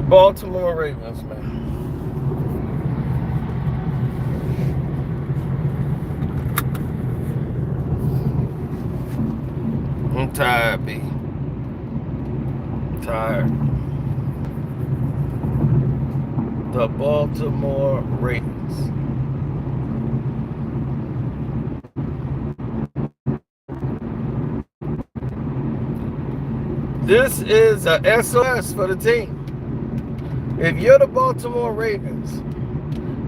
Baltimore Ravens, man. I'm tired, B. I'm tired. The Baltimore Ravens. This is a SOS for the team. If you're the Baltimore Ravens,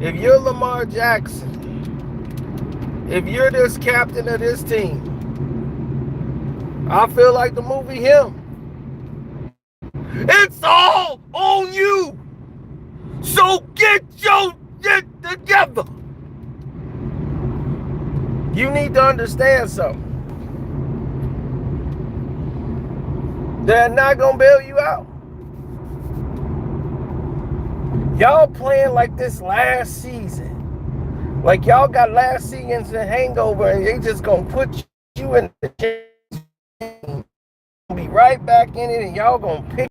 if you're Lamar Jackson, if you're this captain of this team, I feel like the movie Him. It's all on you. So get your shit together. You need to understand something. They're not going to bail you out. Y'all playing like this last season. Like y'all got last season's hangover and they just going to put you in the game. Be right back in it and y'all going to pick.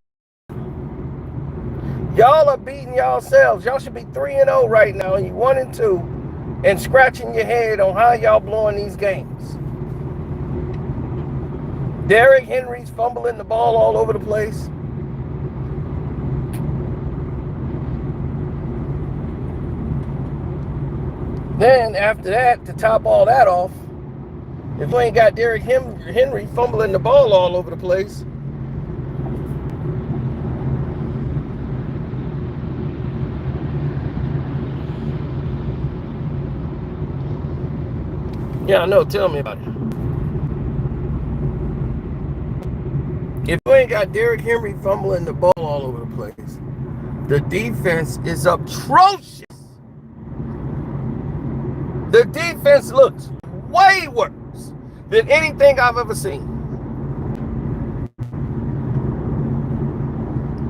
Y'all are beating yourselves. Y'all should be 3-0 right now and you 1-2 and scratching your head on how y'all blowing these games. Derrick Henry's fumbling the ball all over the place. Then after that, to top all that off, if you ain't got Derrick Henry fumbling the ball all over the place, yeah, I know. Tell me about it. If you ain't got Derrick Henry fumbling the ball all over the place, the defense is atrocious. The defense looks way worse than anything I've ever seen.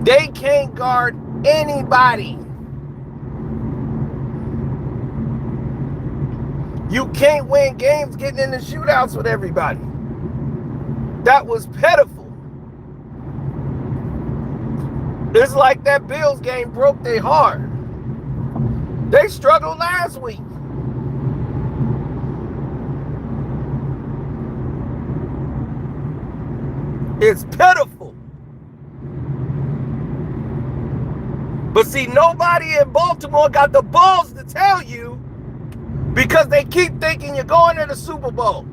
They can't guard anybody. You can't win games getting in the shootouts with everybody. That was pitiful. It's like that Bills game broke their heart. They struggled last week. It's pitiful. But see, nobody in Baltimore got the balls to tell you because they keep thinking you're going to the Super Bowl.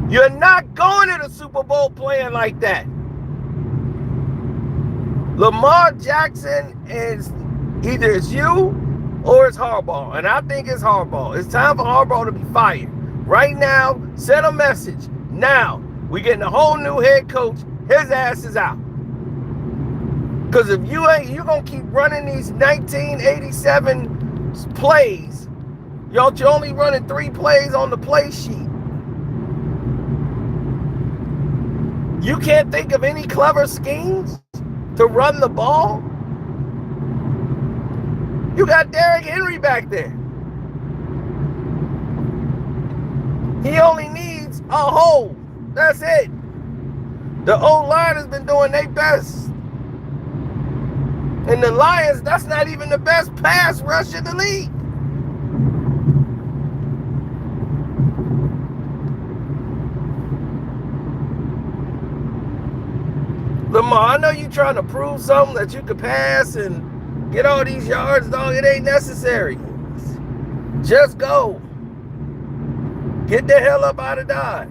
You're not going to the Super Bowl playing like that. Lamar Jackson is either it's you or it's Harbaugh. And I think it's Harbaugh. It's time for Harbaugh to be fired. Right now, send a message. Now, we're getting a whole new head coach. His ass is out. Because if you ain't, you're going to keep running these 1987 plays. You're only running 3 plays on the play sheet. You can't think of any clever schemes to run the ball? You got Derrick Henry back there. He only needs a hole. That's it. The O-line has been doing their best. And the Lions, that's not even the best pass rush in the league. Lamar, I know you trying to prove something that you could pass and get all these yards, dog. It ain't necessary. Just go. Get the hell up out of Dodge.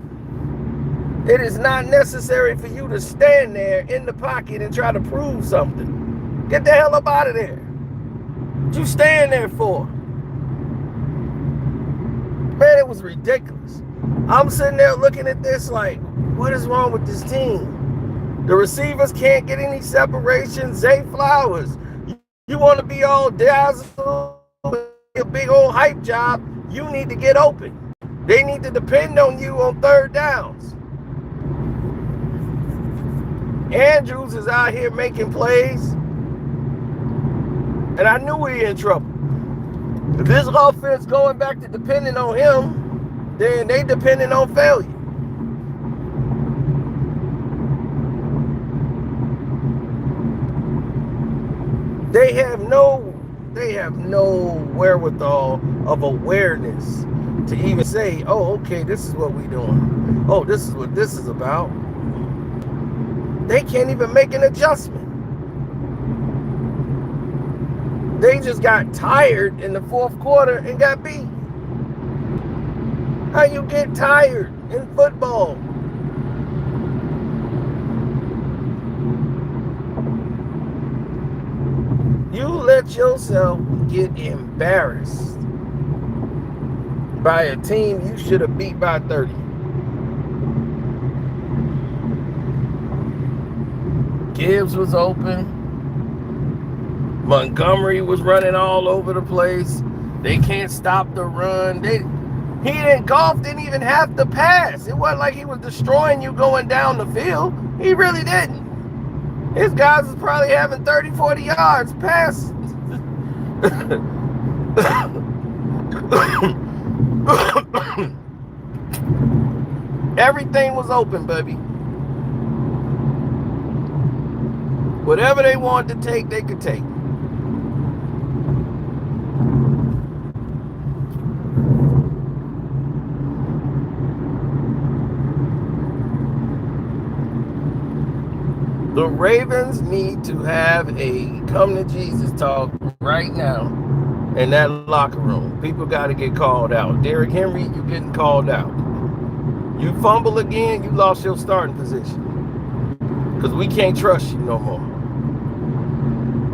It is not necessary for you to stand there in the pocket and try to prove something. Get the hell up out of there. What you stand there for? Man, it was ridiculous. I'm sitting there looking at this like, what is wrong with this team? The receivers can't get any separation. Zay Flowers, you want to be all dazzled, a big old hype job, you need to get open. They need to depend on you on third downs. Andrews is out here making plays, and I knew we were in trouble. If this offense going back to depending on him, then they depending on failure. They have no wherewithal of awareness to even say, oh, okay, this is what we doing. Oh, this is what this is about. They can't even make an adjustment. They just got tired in the fourth quarter and got beat. How you get tired in football? You let yourself get embarrassed by a team you should have beat by 30. Gibbs was open. Montgomery was running all over the place. They can't stop the run. Goff didn't even have to pass. It wasn't like he was destroying you going down the field. He really didn't. His guys was probably having 30, 40 yards pass. Everything was open, baby. Whatever they wanted to take, they could take. The Ravens need to have a come to Jesus talk right now in that locker room. People got to get called out. Derrick Henry, you getting called out. You fumble again, you lost your starting position. Because we can't trust you no more.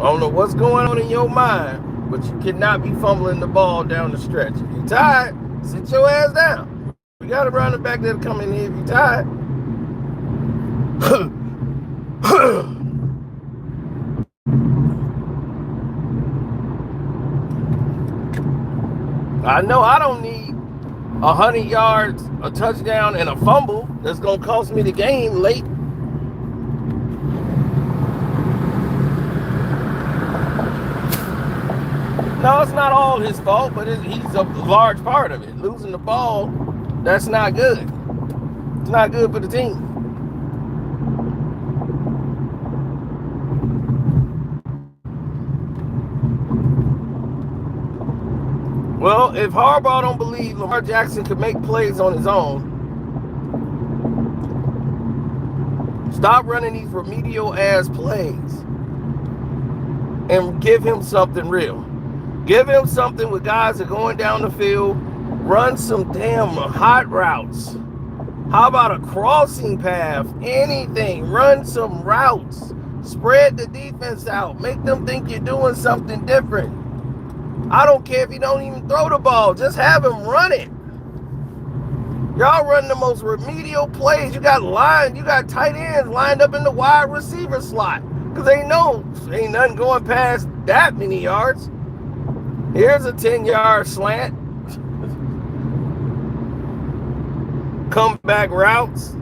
I don't know what's going on in your mind, but you cannot be fumbling the ball down the stretch. If you're tired, sit your ass down. We got a running back that'll come in here if you're tired. I know I don't need 100 yards, a touchdown, and a fumble that's going to cost me the game late. No, it's not all his fault, but he's a large part of it. Losing the ball, that's not good. It's not good for the team. Well, if Harbaugh don't believe Lamar Jackson could make plays on his own, stop running these remedial ass plays and give him something real. Give him something with guys that are going down the field. Run some damn hot routes. How about a crossing path? Anything. Run some routes. Spread the defense out. Make them think you're doing something different. I don't care if you don't even throw the ball. Just have him run it. Y'all run the most remedial plays. You got tight ends lined up in the wide receiver slot. Because they know ain't nothing going past that many yards. Here's a 10-yard slant. Comeback routes.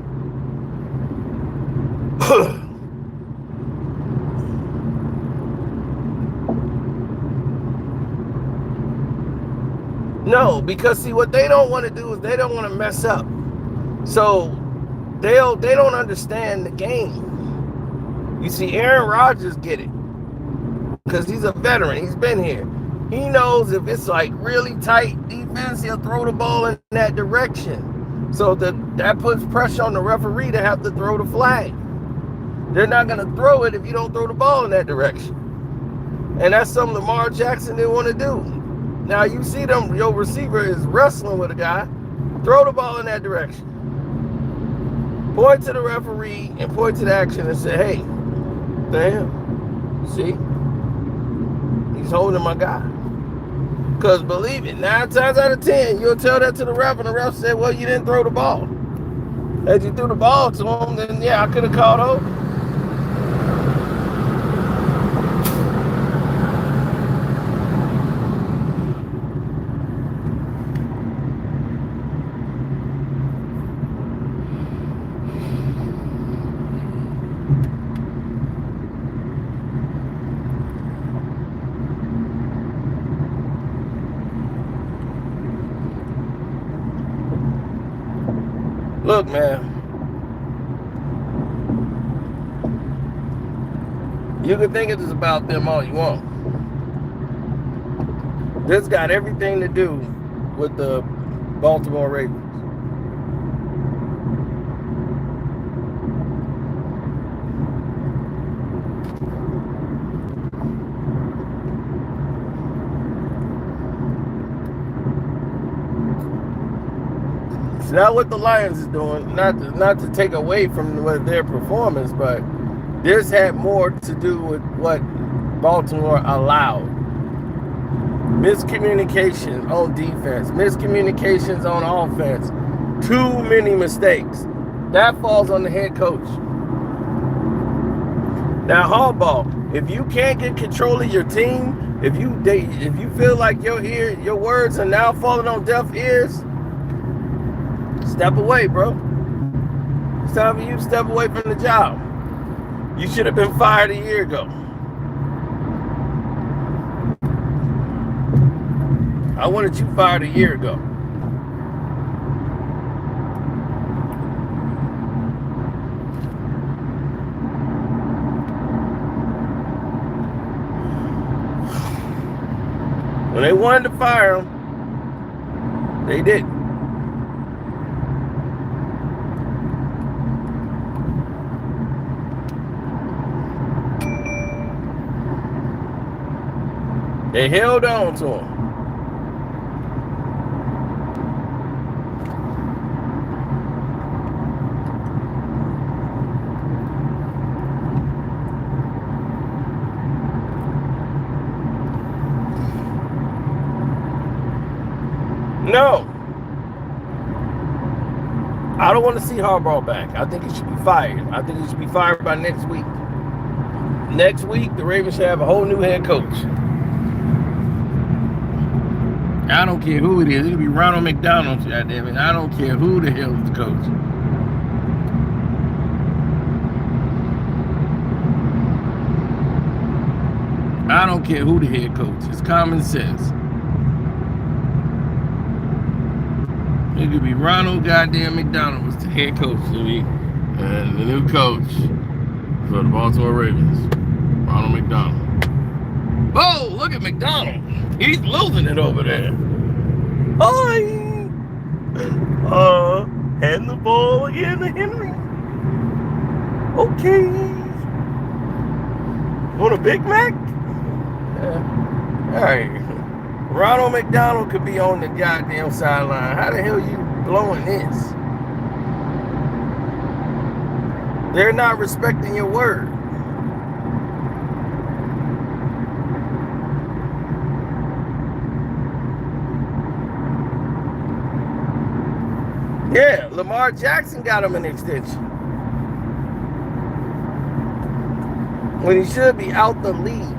No, because see what they don't want to do is they don't want to mess up. So they don't understand the game. You see, Aaron Rodgers get it. Because he's a veteran. He's been here. He knows if it's like really tight defense, he'll throw the ball in that direction. So that puts pressure on the referee to have to throw the flag. They're not going to throw it if you don't throw the ball in that direction. And that's something Lamar Jackson didn't want to do. Now you see your receiver is wrestling with a guy. Throw the ball in that direction. Point to the referee and point to the action and say, hey, damn, see? He's holding my guy. Because believe it, 9 times out of 10, you'll tell that to the ref, and the ref said, well, you didn't throw the ball. Had you threw the ball to him, then yeah, I could have called hold. Look, man. You can think it is about them all you want. This got everything to do with the Baltimore Ravens. It's not what the Lions is doing, not to take away from their performance, but this had more to do with what Baltimore allowed. Miscommunication on defense, miscommunications on offense, too many mistakes. That falls on the head coach. Now, Harbaugh, if you can't get control of your team, if you feel like your words are now falling on deaf ears, step away, bro. It's time for you to step away from the job. You should have been fired a year ago. I wanted you fired a year ago. When they wanted to fire him, they did. They held on to him. No. I don't want to see Harbaugh back. I think he should be fired. I think he should be fired by next week. Next week, the Ravens should have a whole new head coach. I don't care who it is. It'll be Ronald McDonald, goddammit. I don't care who the hell is the coach. I don't care who the head coach. It's common sense. It could be Ronald goddamn McDonald was the head coach to me, and the new coach for the Baltimore Ravens, Ronald McDonald. Oh, look at McDonald. He's losing it over there. Hi. Hand the ball again to Henry. Okay. Want a Big Mac? Yeah. All right. Ronald McDonald could be on the goddamn sideline. How the hell you blowing this? They're not respecting your word. Yeah, Lamar Jackson got him an extension when he should be out the league.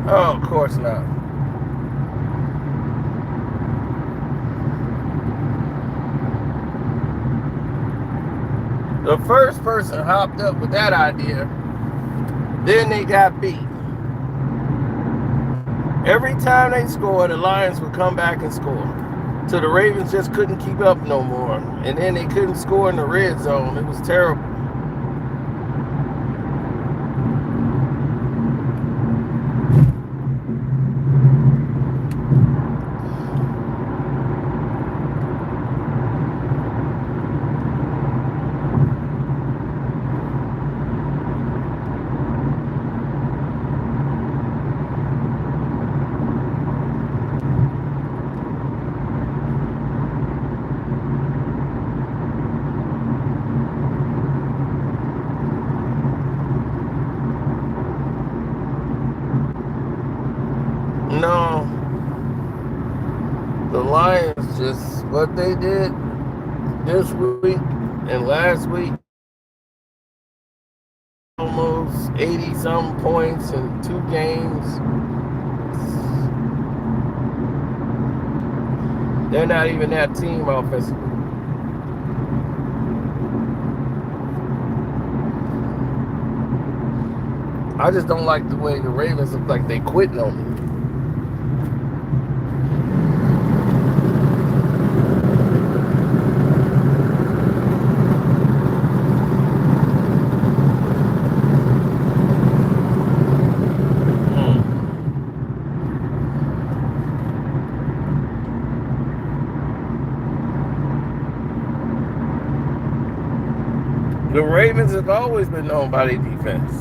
Oh, of course not. The first person hopped up with that idea, then they got beat. Every time they scored, the Lions would come back and score. So the Ravens just couldn't keep up no more. And then they couldn't score in the red zone. It was terrible. No, the Lions just what they did this week and last week, almost 80-something points in 2 games. They're not even that team offensively. I just don't like the way the Ravens look like they quitting on me. The Ravens have always been known by their defense.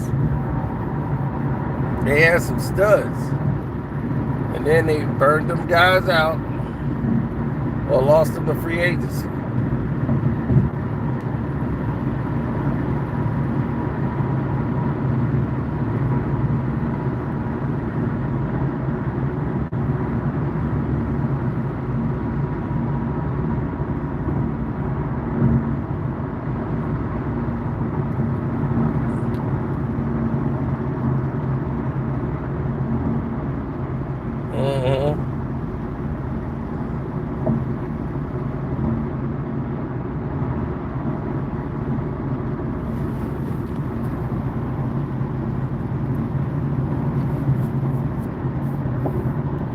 They had some studs. And then they burned them guys out or lost them to free agency.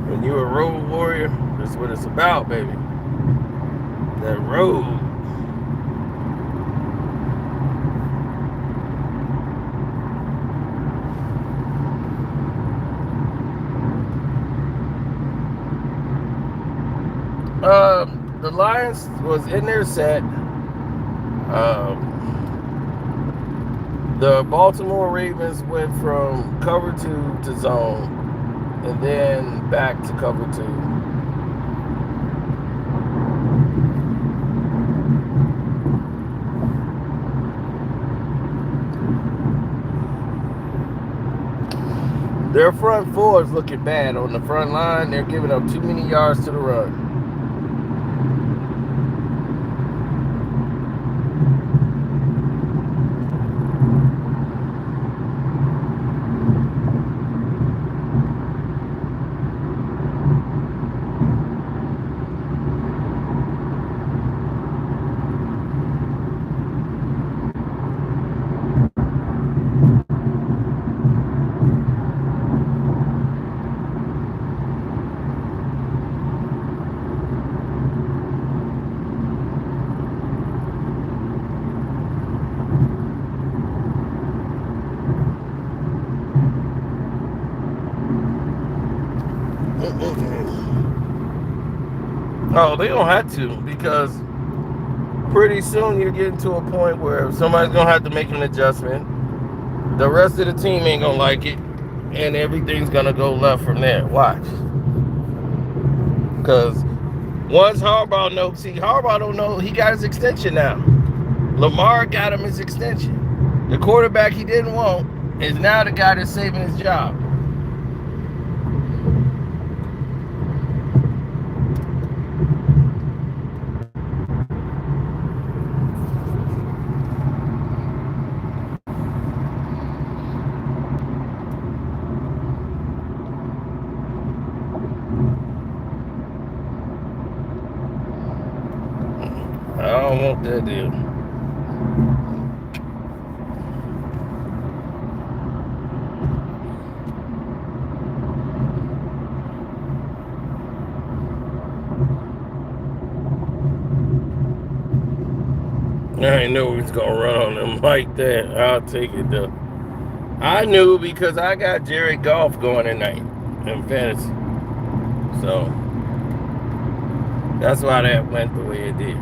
When you're a road warrior, that's what it's about, baby. That road. The Lions was in their set. The Baltimore Ravens went from cover 2 to zone and then back to cover 2. Their front four is looking bad on the front line. They're giving up too many yards to the run. Oh, they don't have to, because pretty soon you're getting to a point where somebody's going to have to make an adjustment. The rest of the team ain't going to like it, and everything's going to go left from there. Watch. Because once Harbaugh knows, Harbaugh don't know, he got his extension now. Lamar got him his extension. The quarterback he didn't want is now the guy that's saving his job. I don't want that deal. I ain't know he's gonna run on them like that. I'll take it though. I knew because I got Jared Goff going tonight in fantasy. So that's why that went the way it did.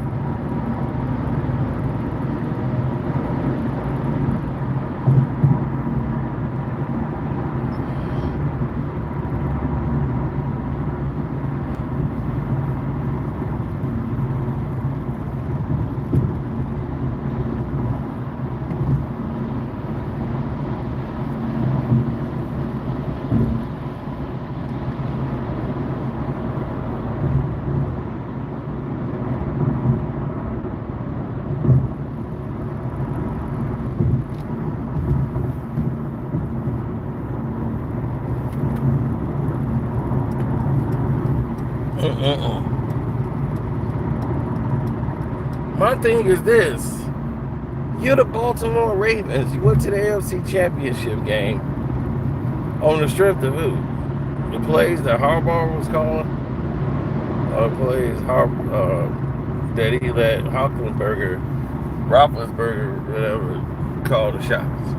My thing is this. You're the Baltimore Ravens. You went to the AFC Championship game on the strength of who? The plays that Harbaugh was calling? Or plays that he let Roethlisberger, whatever, call the shots.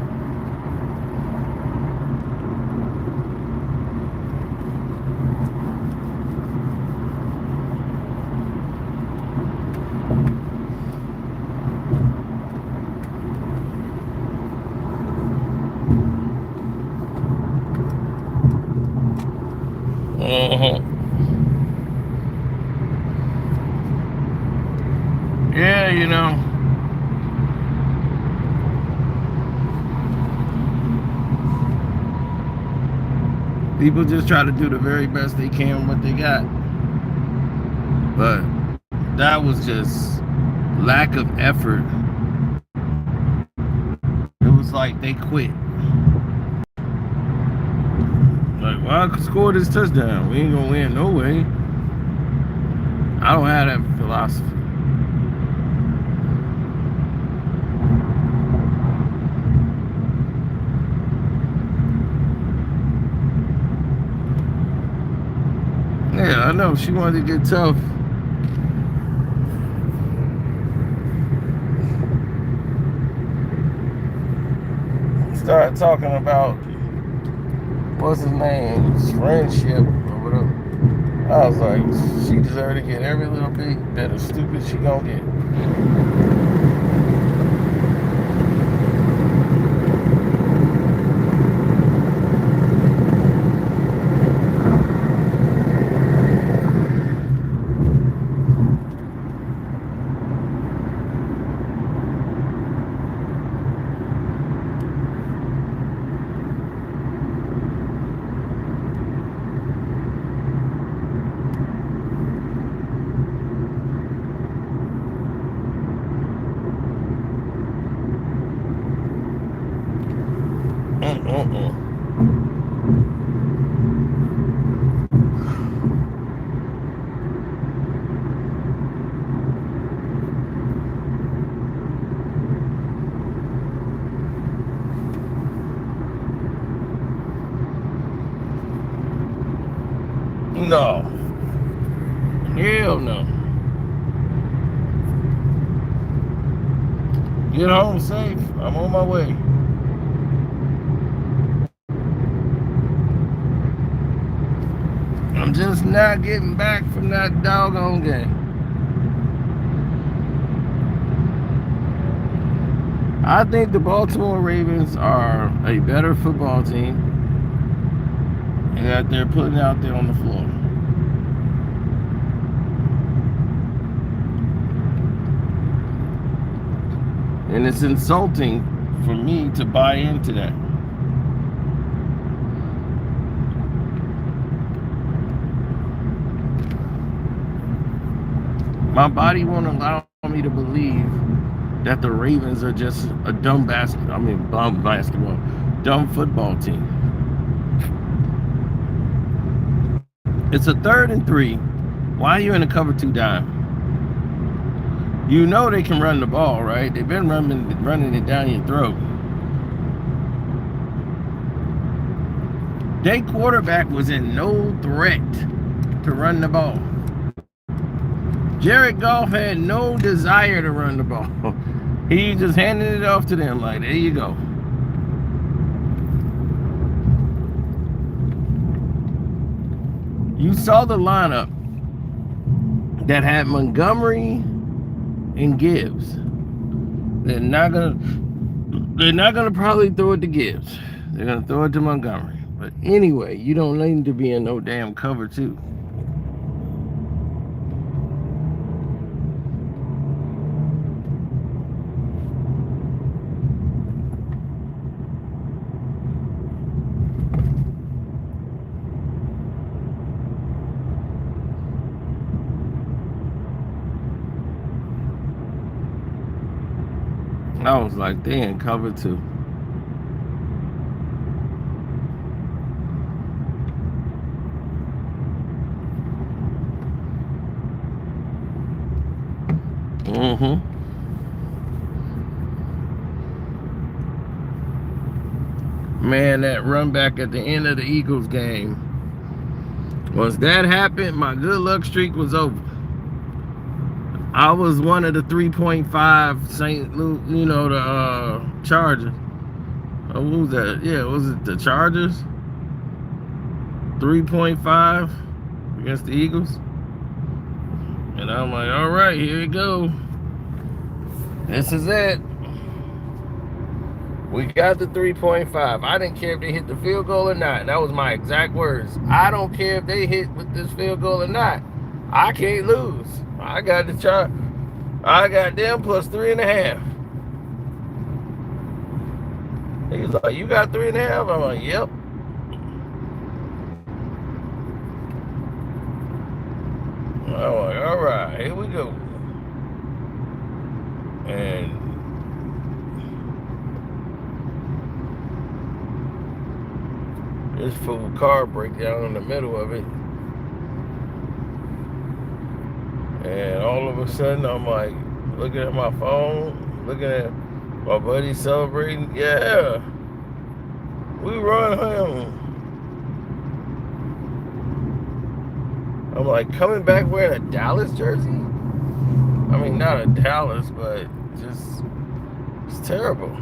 Yeah, you know. People just try to do the very best they can with what they got. But that was just lack of effort. It was like they quit. Like, well, I could score this touchdown. We ain't gonna win no way. I don't have that philosophy. Yeah, I know. She wanted to get tough. Started talking about what's his name's friendship or whatever. I was like, she deserved to get every little bit of stupid she gonna get. No. Hell no. Get home safe. I'm on my way. I'm just not getting back from that doggone game. I think the Baltimore Ravens are a better football team and that they're putting out there on the floor. And it's insulting for me to buy into that. My body won't allow me to believe that the Ravens are just a dumb football team. It's a 3rd and 3. Why are you in a cover 2 dime? You know they can run the ball, right? They've been running it down your throat. Their quarterback was in no threat to run the ball. Jared Goff had no desire to run the ball. He just handed it off to them like, there you go. You saw the lineup that had Montgomery and Gibbs. They're not gonna probably throw it to Gibbs. They're gonna throw it to Montgomery. But anyway, you don't need to be in no damn cover 2. I was like, they in cover 2. Mm-hmm. Man, that run back at the end of the Eagles game. Once that happened, my good luck streak was over. I was one of the 3.5 St. Louis, the Chargers. Oh, what was that? Yeah, was it the Chargers? 3.5 against the Eagles. And I'm like, all right, here we go. This is it. We got the 3.5. I didn't care if they hit the field goal or not. That was my exact words. I don't care if they hit with this field goal or not. I can't lose. I got the chart. I got them plus 3.5. He was like, you got 3.5? I'm like, yep. I'm like, all right, here we go. And this fool car break down in the middle of it. And all of a sudden, I'm like, looking at my phone, looking at my buddy celebrating. Yeah, we run home. I'm like, coming back wearing a Dallas jersey? I mean, not a Dallas, but just, it's terrible.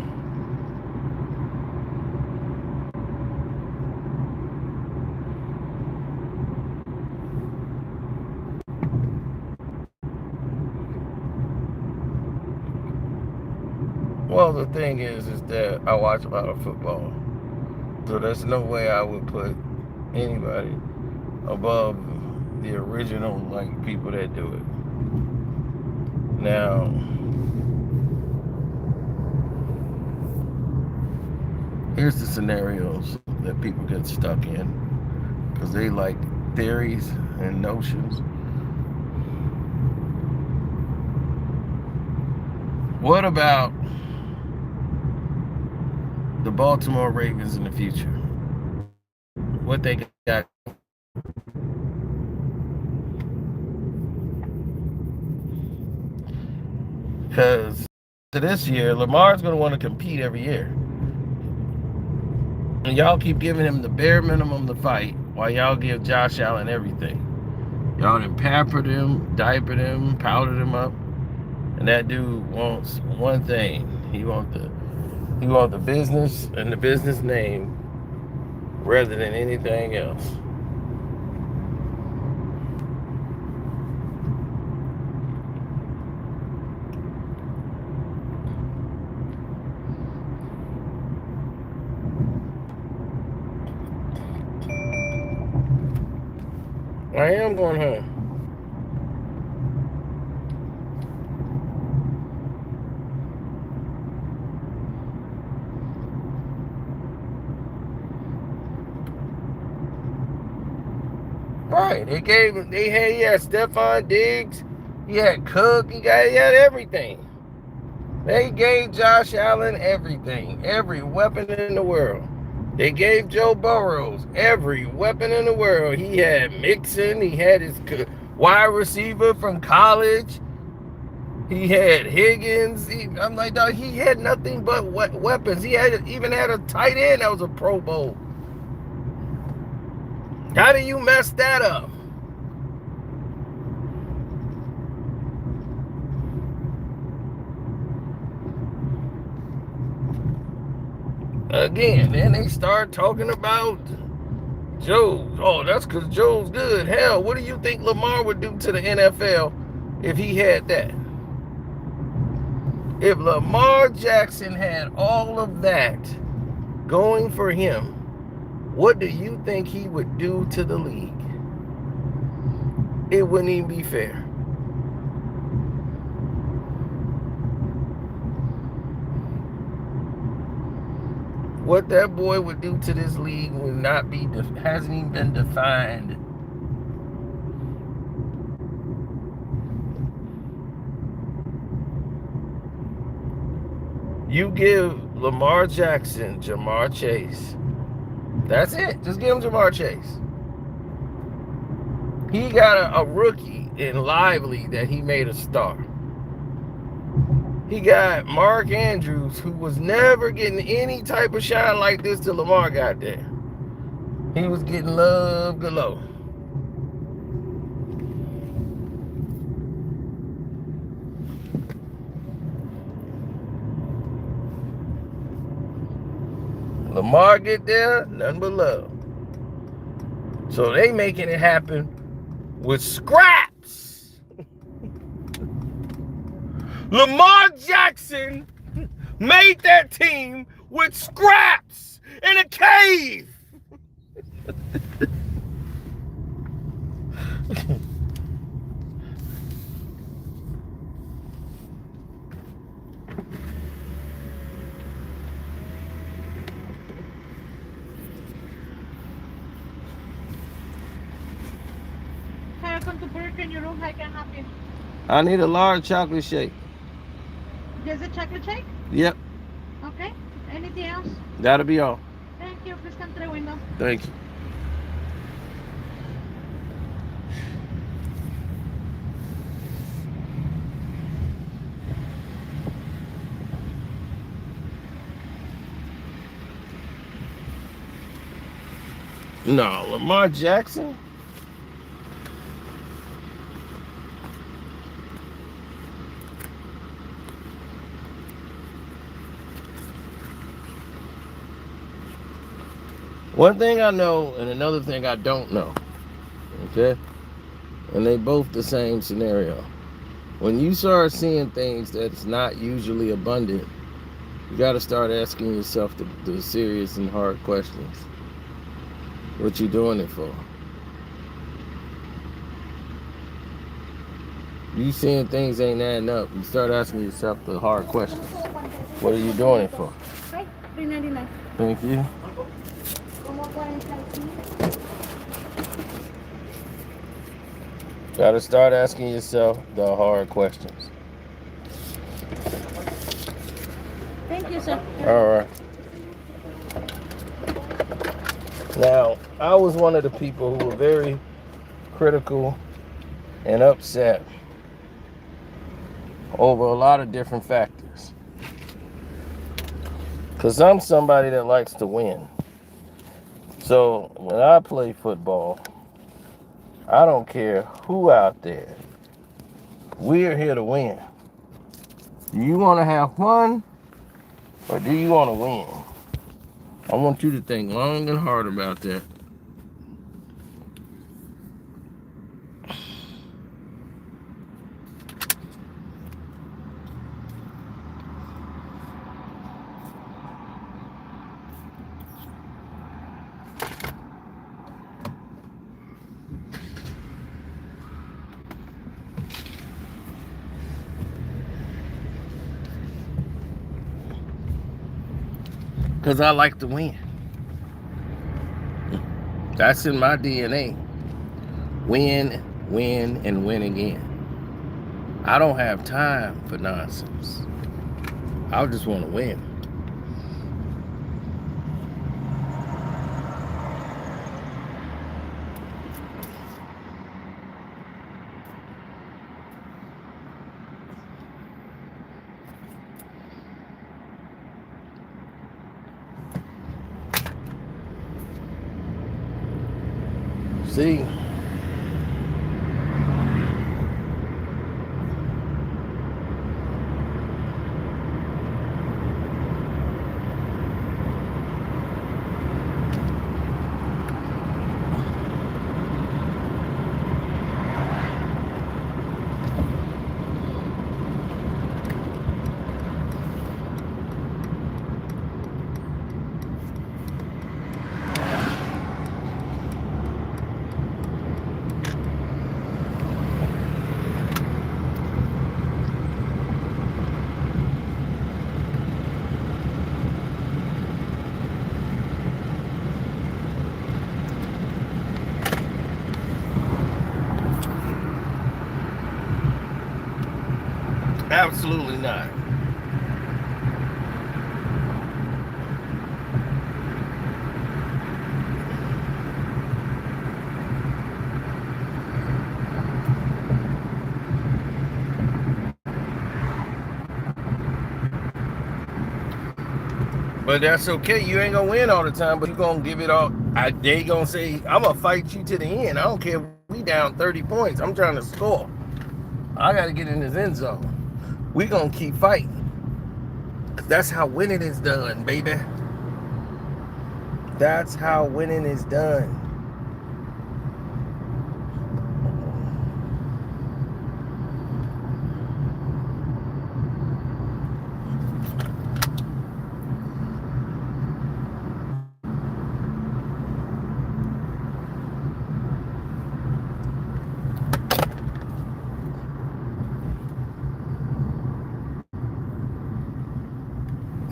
Well, the thing is that I watch a lot of football. So there's no way I would put anybody above the original, people that do it. Now, here's the scenarios that people get stuck in because they like theories and notions. What about the Baltimore Ravens in the future? What they got? Because to this year, Lamar's going to want to compete every year. And y'all keep giving him the bare minimum to fight while y'all give Josh Allen everything. Y'all done pampered him, diapered him, powdered him up. And that dude wants one thing. He wants the business and the business name rather than anything else. I am going home. Right. He had Stephon Diggs, he had Cook, he had everything. They gave Josh Allen everything, every weapon in the world. They gave Joe Burrows every weapon in the world. He had Mixon, he had his wide receiver from college, he had Higgins. I'm like, dog, he had nothing but weapons. He even had a tight end that was a Pro Bowl. How do you mess that up? Again, then they start talking about Joe. Oh, that's because Joe's good. Hell, what do you think Lamar would do to the NFL if he had that? If Lamar Jackson had all of that going for him, what do you think he would do to the league? It wouldn't even be fair. What that boy would do to this league will not be, hasn't even been defined. You give Lamar Jackson Jamar Chase. That's it. Just give him Jamar Chase. He got a rookie in Lively that he made a star. He got Mark Andrews, who was never getting any type of shine like this till Lamar got there. He was getting love galore. Lamar get there, nothing but love. So they making it happen with scraps. Lamar Jackson made that team with scraps in a cave. Come to work in your room, I can help you. I need a large chocolate shake. There's a chocolate shake? Yep. Okay. Anything else? That'll be all. Thank you. Please come to the window. Thank you. No, Lamar Jackson? One thing I know and another thing I don't know. Okay? And they both the same scenario. When you start seeing things that's not usually abundant, you got to start asking yourself the serious and hard questions. What you doing it for? You seeing things ain't adding up. You start asking yourself the hard questions. What are you doing it for? Thank you. Got to start asking yourself the hard questions. Thank you, sir. All right. Now, I was one of the people who were very critical and upset over a lot of different factors. Because I'm somebody that likes to win. So when I play football, I don't care who out there. We're here to win. Do you want to have fun or do you want to win? I want you to think long and hard about that. Because I like to win. That's in my DNA. Win, win, and win again. I don't have time for nonsense. I just want to win. See? Absolutely not. But that's okay. You ain't gonna win all the time, but you gonna give it all. They gonna say, I'm gonna fight you to the end. I don't care if we down 30 points. I'm trying to score. I gotta get in this end zone. We gonna keep fighting. That's how winning is done, baby. That's how winning is done.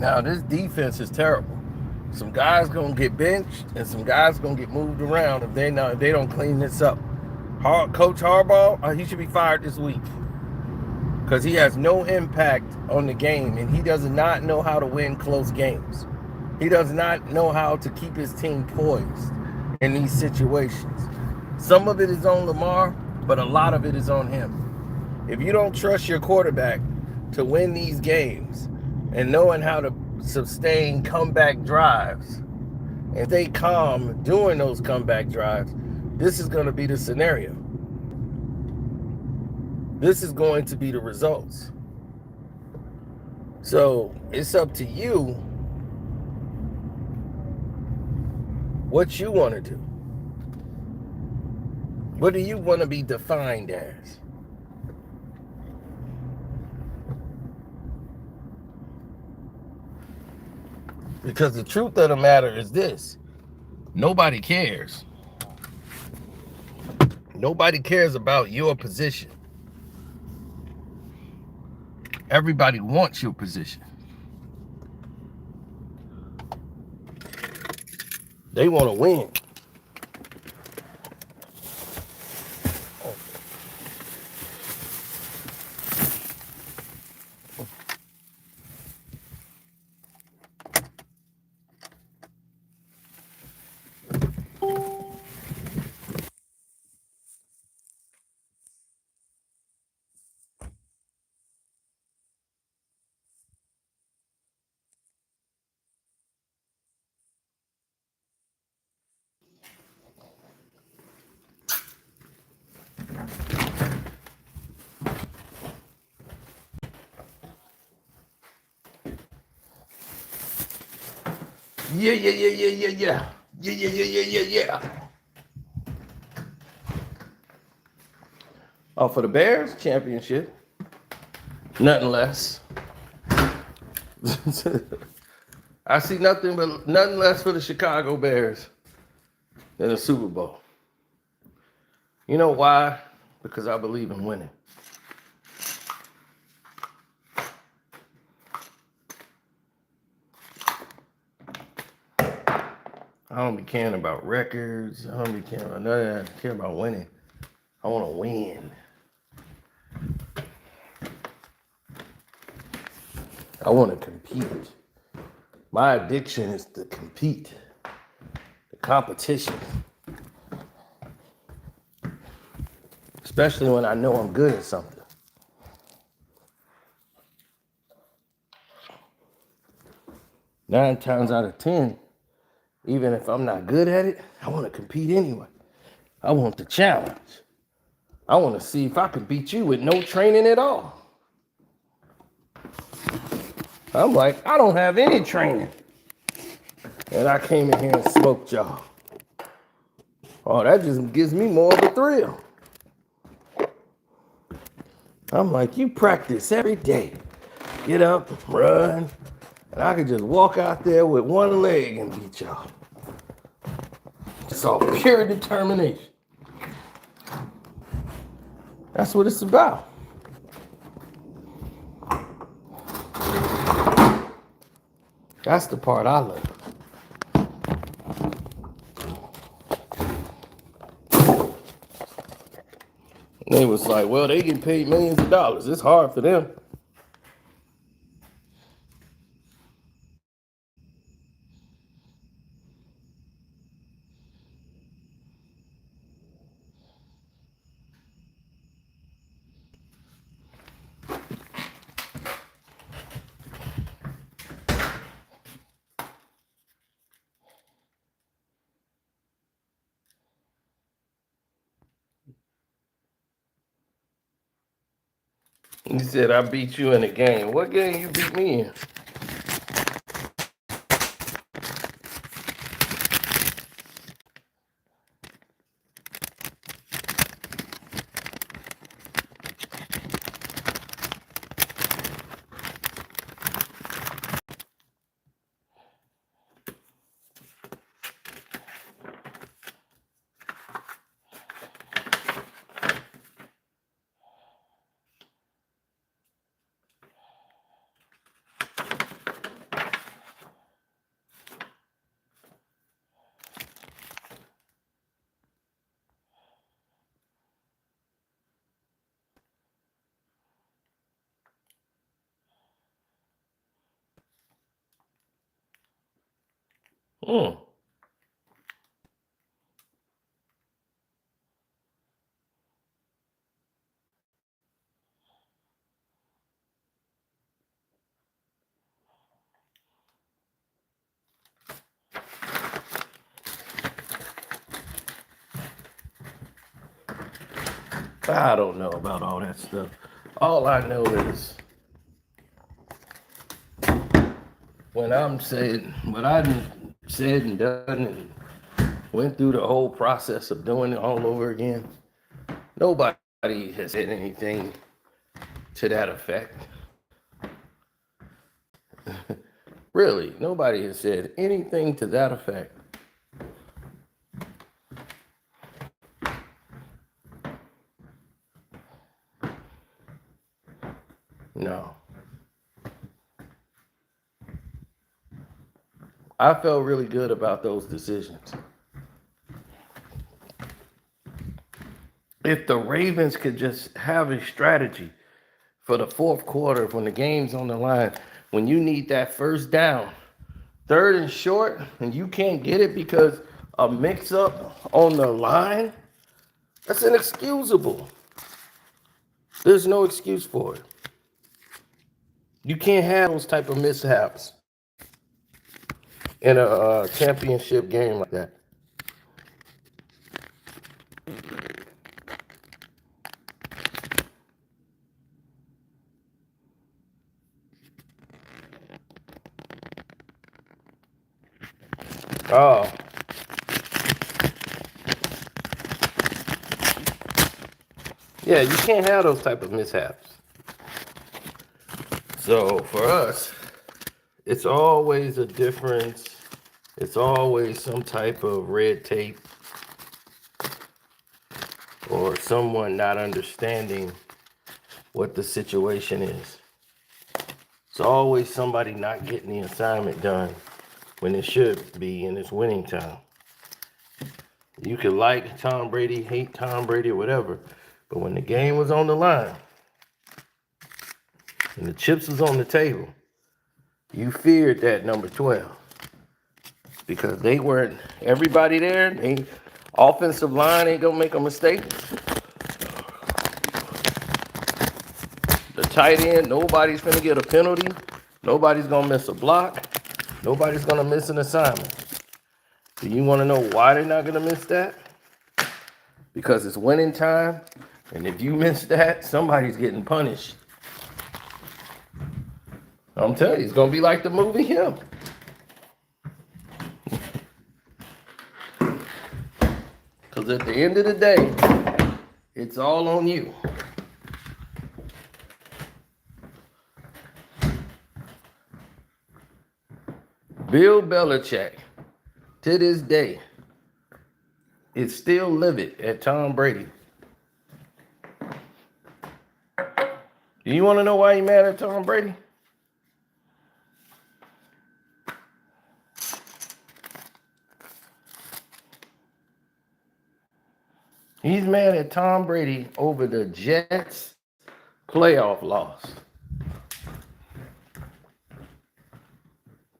Now this defense is terrible. Some guys gonna get benched and some guys gonna get moved around if they don't clean this up. Coach Harbaugh, he should be fired this week because he has no impact on the game and he does not know how to win close games. He does not know how to keep his team poised in these situations. Some of it is on Lamar, but a lot of it is on him. If you don't trust your quarterback to win these games and knowing how to sustain comeback drives and stay calm during those comeback drives, this is going to be the scenario. This is going to be the results. So it's up to you what you want to do. What do you want to be defined as? Because the truth of the matter is this: nobody cares. Nobody cares about your position. Everybody wants your position. They want to win. Yeah. Oh, for the Bears championship, nothing less. I see nothing less for the Chicago Bears than a Super Bowl. You know why? Because I believe in winning. I don't be caring about records. I don't be caring about none of that. I care about winning. I want to win. I want to compete. My addiction is to compete. The competition. Especially when I know I'm good at something. Nine times out of 10, even if I'm not good at it, I want to compete anyway. I want the challenge. I want to see if I can beat you with no training at all. I'm like, I don't have any training. And I came in here and smoked y'all. Oh, that just gives me more of a thrill. I'm like, you practice every day. Get up, run, and I could just walk out there with one leg and beat y'all. It's all pure determination. That's what it's about. That's the part I love. And they was like, well, they get paid millions of dollars. It's hard for them. You said I beat you in a game. What game you beat me in? Hmm. I don't know about all that stuff. All I know is when I'm saying what I said and done and went through the whole process of doing it all over again, nobody has said anything to that effect. Really, nobody has said anything to that effect. No. I felt really good about those decisions. If the Ravens could just have a strategy for the fourth quarter when the game's on the line, when you need that first down, third and short, and you can't get it because a mix-up on the line, that's inexcusable. There's no excuse for it. You can't have those type of mishaps in a championship game like that. Oh, yeah, you can't have those type of mishaps. So for us, it's always a difference. It's always some type of red tape or someone not understanding what the situation is. It's always somebody not getting the assignment done when it should be and it's winning time. You could like Tom Brady, hate Tom Brady, or whatever, but when the game was on the line and the chips was on the table, you feared that number 12 because they weren't everybody there. They offensive line ain't gonna make a mistake. The tight end, nobody's gonna get a penalty. Nobody's gonna miss a block. Nobody's gonna miss an assignment. Do you want to know why they're not gonna miss that? Because it's winning time, and if you miss that, somebody's getting punished. I'm telling you, it's gonna be like the movie Him. Because at the end of the day, it's all on you. Bill Belichick, to this day, is still livid at Tom Brady. Do you want to know why he's mad at Tom Brady? He's mad at Tom Brady over the Jets' playoff loss.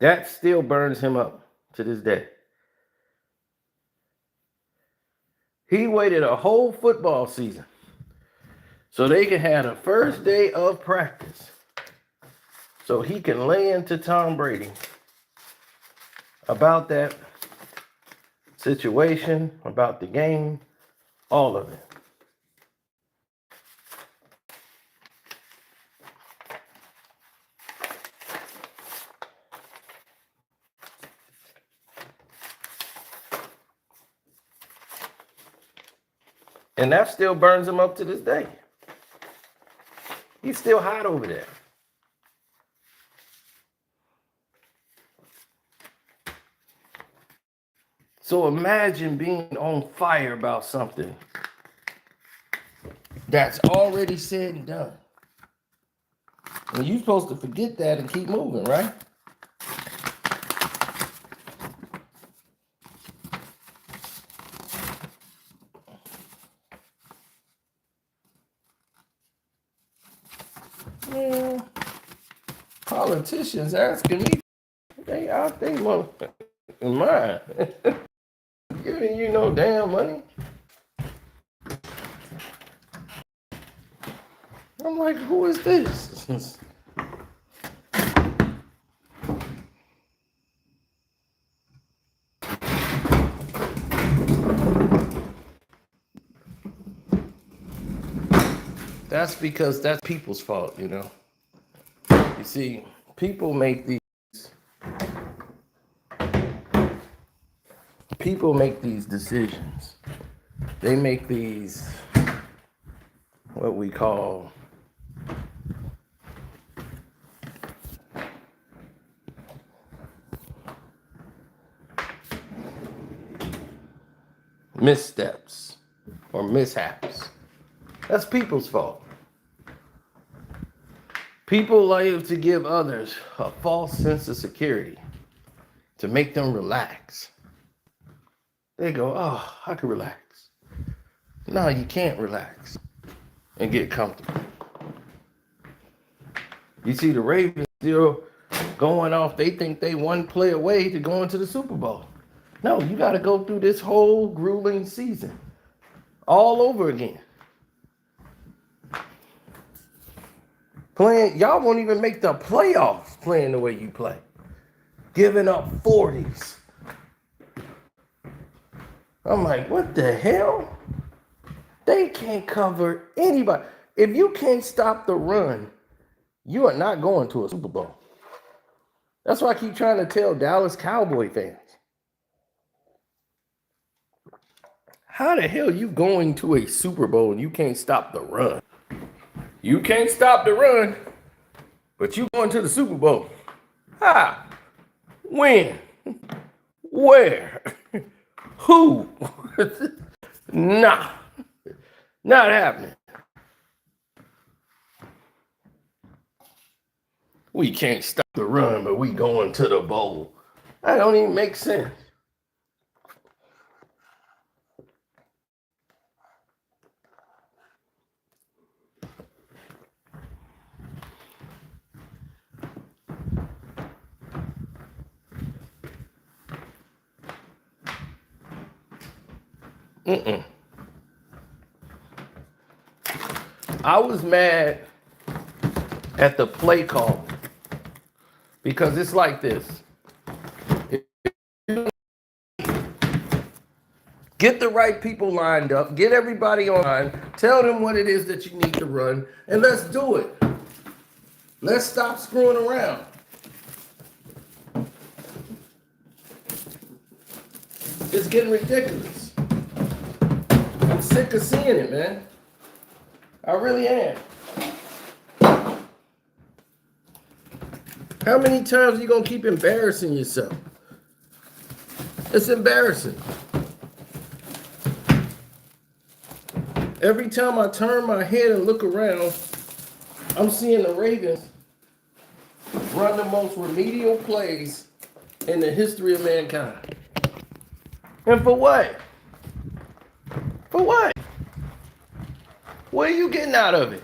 That still burns him up to this day. He waited a whole football season so they can have the first day of practice so he can lay into Tom Brady about that situation, about the game, all of it. And that still burns him up to this day. He's still hot over there. So imagine being on fire about something that's already said and done. And you're supposed to forget that and keep moving, right? Yeah. Politicians asking me, they out they motherfucking mind. Giving you no damn money. I'm like, who is this? That's because that's people's fault, you know. You see, people make these decisions. They make these what we call missteps or mishaps. That's people's fault. People like to give others a false sense of security to make them relax. They go, oh, I can relax. No, you can't relax and get comfortable. You see the Ravens still going off. They think they one play away to go into the Super Bowl. No, you got to go through this whole grueling season all over again. Playing, y'all won't even make the playoffs playing the way you play. Giving up 40s. I'm like, what the hell? They can't cover anybody. If you can't stop the run, you are not going to a Super Bowl. That's why I keep trying to tell Dallas Cowboy fans. How the hell are you going to a Super Bowl and you can't stop the run? You can't stop the run, but you going to the Super Bowl. How? When? Where? Who? Nah. Not happening. We can't stop the run, but we going to the bowl. That don't even make sense. I was mad at the play call because it's like this. Get the right people lined up, get everybody online, tell them what it is that you need to run, and let's do it. Let's stop screwing around. It's getting ridiculous. I'm sick of seeing it, man. I really am. How many times are you gonna keep embarrassing yourself? It's embarrassing. Every time I turn my head and look around, I'm seeing the Ravens run the most remedial plays in the history of mankind. And for what? For what? What are you getting out of it?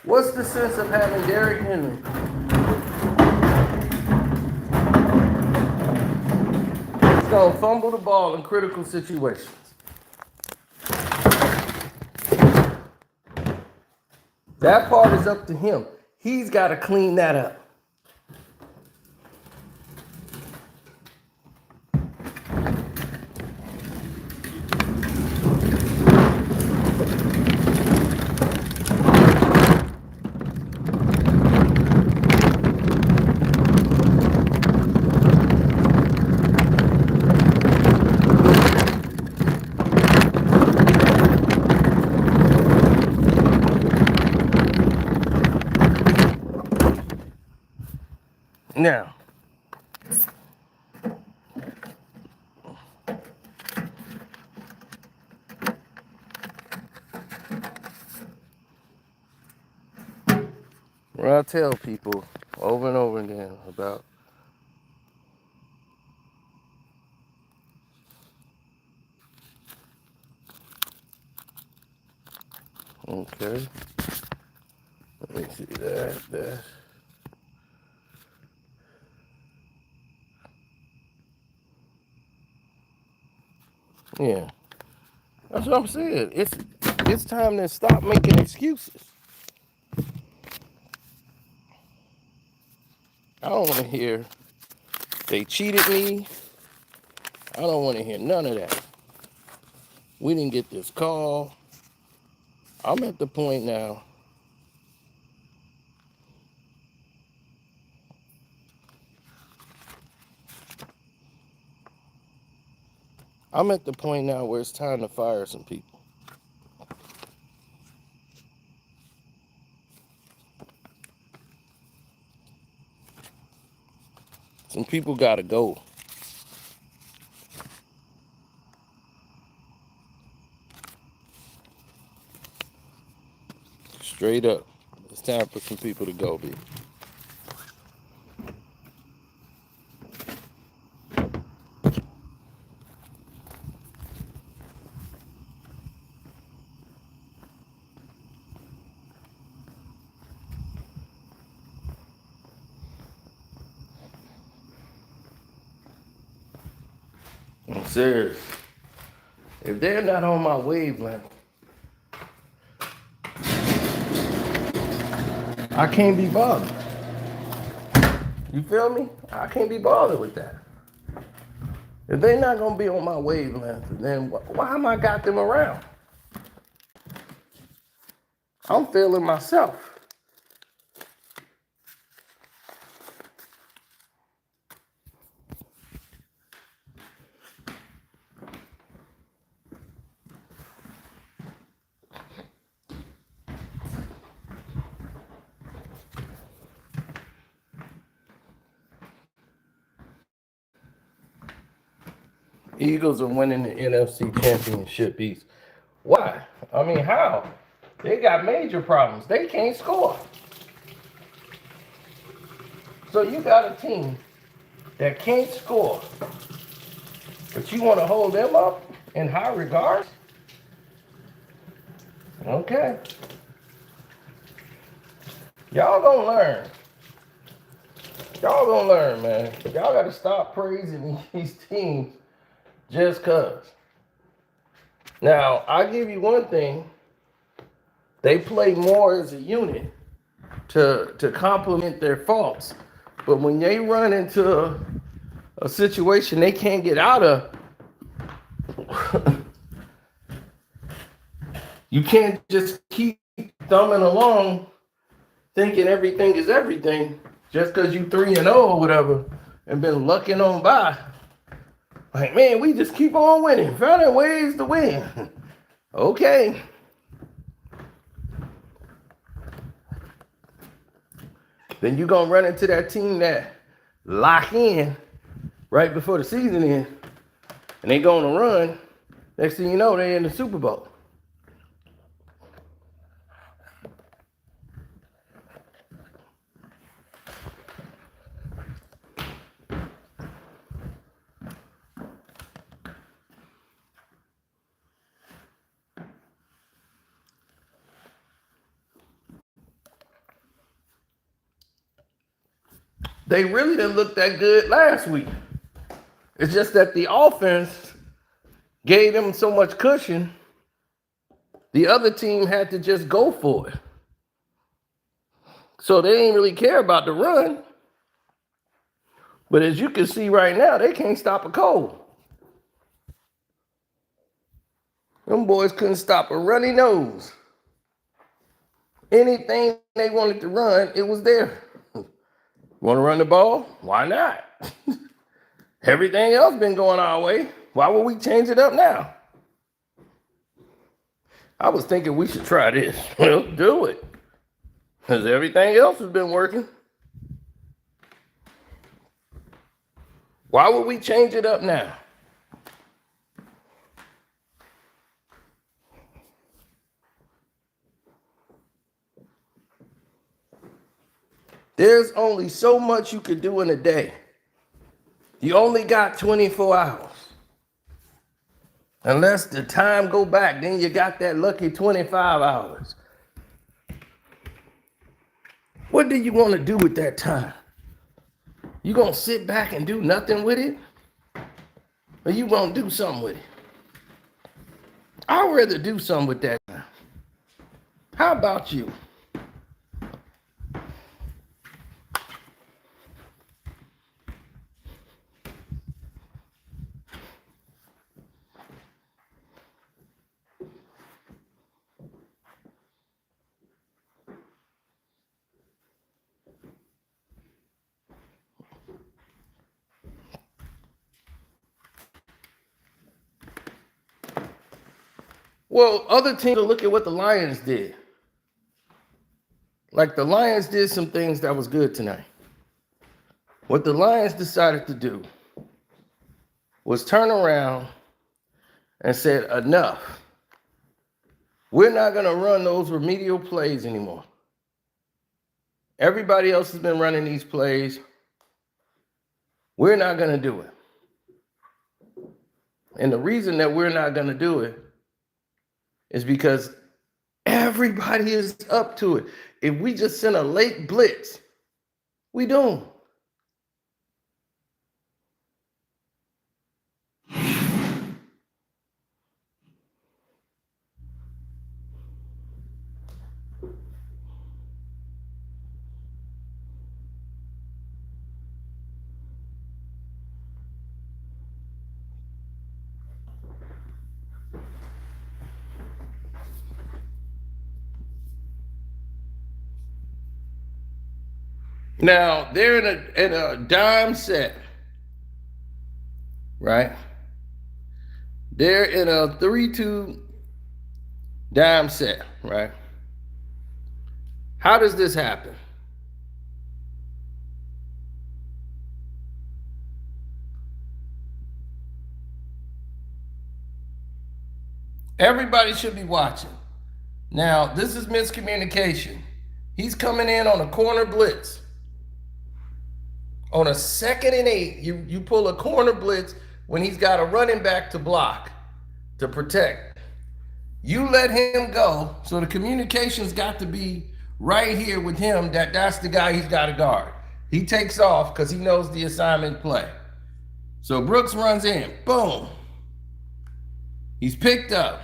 What's the sense of having Derrick Henry? He's gonna fumble the ball in critical situations. That part is up to him. He's got to clean that up. Now, when I tell people over and over again about okay, let me see that. Yeah, that's what I'm saying. It's time to stop making excuses. I don't want to hear they cheated me. I don't want to hear none of that. We didn't get this call. I'm at the point now. I'm at the point now where it's time to fire some people. Some people gotta go. Straight up. It's time for some people to go, B. I'm serious. If they're not on my wavelength, I can't be bothered. You feel me? I can't be bothered with that. If they're not gonna be on my wavelength, then why am I got them around? I'm feeling myself. Eagles are winning the NFC Championship East. Why? I mean, how? They got major problems. They can't score. So you got a team that can't score, but you want to hold them up in high regards? Okay. Y'all gonna learn. Y'all gonna learn, man. Y'all gotta stop praising these teams just cause. Now, I'll give you one thing. They play more as a unit to complement their faults. But when they run into a situation they can't get out of, you can't just keep thumbing along thinking everything is everything just because you 3-0 or whatever and been lucking on by. Like, man, we just keep on winning, finding ways to win. Okay. Then you're going to run into that team that lock in right before the season ends, and they going to run. Next thing you know, they're in the Super Bowl. They really didn't look that good last week. It's just that the offense gave them so much cushion, the other team had to just go for it. So they didn't really care about the run. But as you can see right now, they can't stop a cold. Them boys couldn't stop a runny nose. Anything they wanted to run, it was there. Want to run the ball? Why not? Everything else been going our way. Why would we change it up now? I was thinking we should try this. Well, do it. Because everything else has been working. Why would we change it up now? There's only so much you could do in a day. You only got 24 hours. Unless the time go back, then you got that lucky 25 hours. What do you want to do with that time? You gonna sit back and do nothing with it? Or you gonna do something with it? I'd rather do something with that time. How about you? Well, other teams will look at what the Lions did. Like the Lions did some things that was good tonight. What the Lions decided to do was turn around and said, enough. We're not going to run those remedial plays anymore. Everybody else has been running these plays. We're not going to do it. And the reason that we're not going to do it is because everybody is up to it. If we just send a late blitz, we don't. Now, they're in a dime set, right? They're in a 3-2 dime set, right? How does this happen? Everybody should be watching. Now, this is miscommunication. He's coming in on a corner blitz. On a 2nd and 8, you pull a corner blitz when he's got a running back to block, to protect. You let him go, so the communication's got to be right here with him that's the guy he's got to guard. He takes off because he knows the assignment play. So Brooks runs in, boom. He's picked up.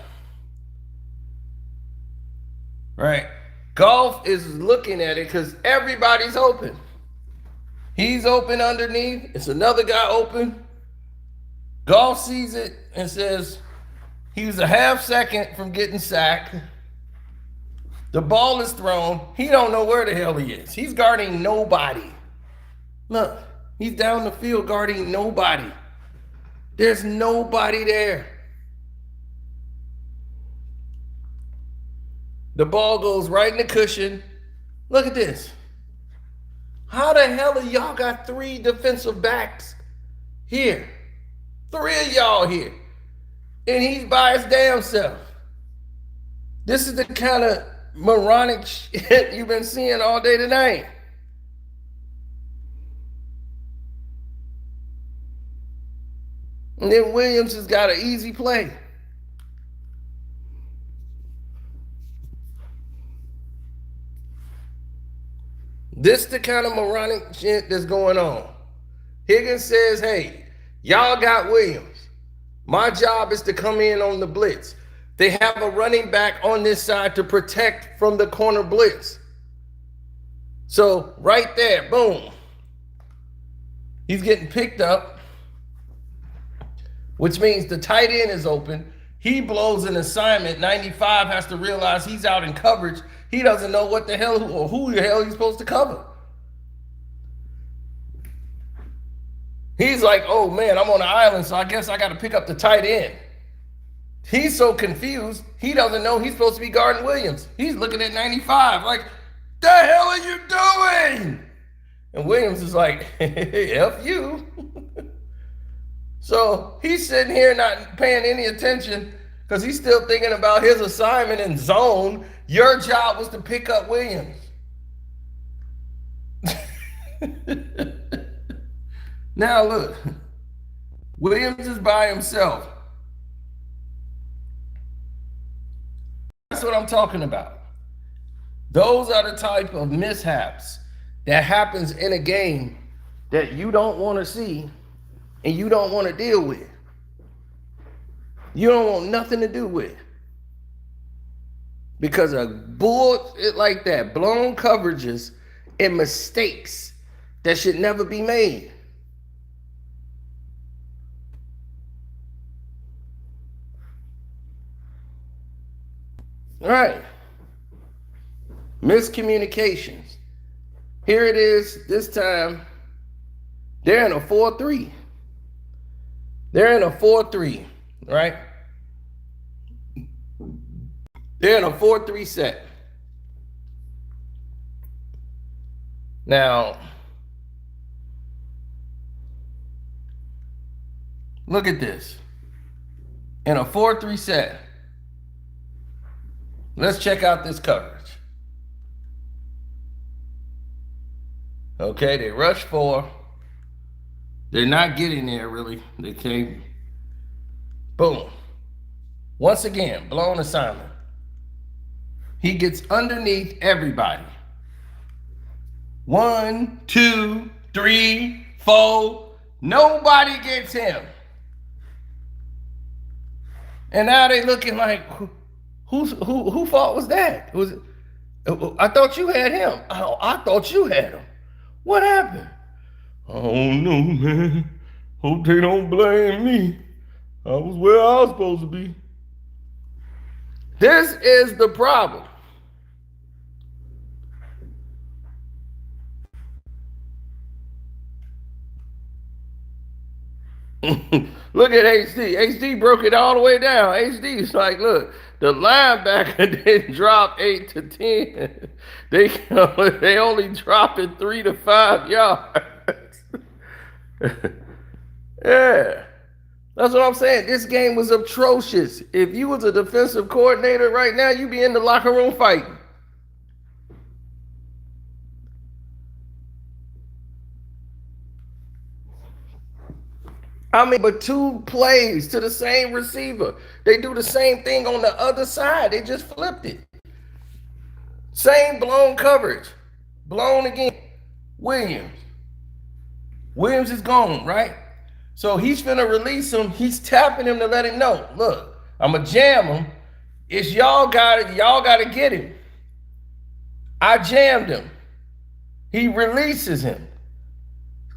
Right? Golf is looking at it because everybody's open. He's open underneath. It's another guy open. Golf sees it and says he was a half second from getting sacked. The ball is thrown. He don't know where the hell he is. He's guarding nobody. Look, he's down the field guarding nobody. There's nobody there. The ball goes right in the cushion. Look at this. How the hell have y'all got 3 defensive backs here? 3 of y'all here. And he's by his damn self. This is the kind of moronic shit you've been seeing all day tonight. And then Williams has got an easy play. This the kind of moronic shit that's going on. Higgins says, hey, y'all got Williams. My job is to come in on the blitz. They have a running back on this side to protect from the corner blitz. So right there, boom. He's getting picked up, which means the tight end is open. He blows an assignment. 95 has to realize he's out in coverage. He doesn't know what the hell or who the hell he's supposed to cover. He's like, oh man, I'm on the island, so I guess I got to pick up the tight end. He's so confused, he doesn't know he's supposed to be guarding Williams. He's looking at 95 like, the hell are you doing? And Williams is like, F you. So he's sitting here not paying any attention because he's still thinking about his assignment in zone. Your job was to pick up Williams. Now look, Williams is by himself. That's what I'm talking about. Those are the type of mishaps that happens in a game that you don't want to see and you don't want to deal with. You don't want nothing to do with. Because of bull like that, blown coverages and mistakes that should never be made. All right. Miscommunications. Here it is. This time, they're in a 4-3. They're in a 4-3, right? They're in a 4-3 set. Now, look at this. In a 4-3 set, let's check out this coverage. Okay, they rush 4. They're not getting there, really. They came. Boom. Once again, blown assignment. He gets underneath everybody. 1, 2, 3, 4. Nobody gets him. And now they looking like, who fault was that? Was it? I thought you had him. Oh, I thought you had him. What happened? I don't know, man. Hope they don't blame me. I was where I was supposed to be. This is the problem. Look at HD. HD broke it all the way down. HD is like, look, the linebacker didn't drop 8 to 10. They only dropped it 3 to 5 yards. Yeah. That's what I'm saying. This game was atrocious. If you was a defensive coordinator right now, you'd be in the locker room fighting. I mean, but 2 plays to the same receiver. They do the same thing on the other side. They just flipped it. Same blown coverage. Blown again. Williams. Williams is gone, right? So he's finna release him. He's tapping him to let him know, look, I'ma jam him. It's y'all gotta get him. I jammed him. He releases him.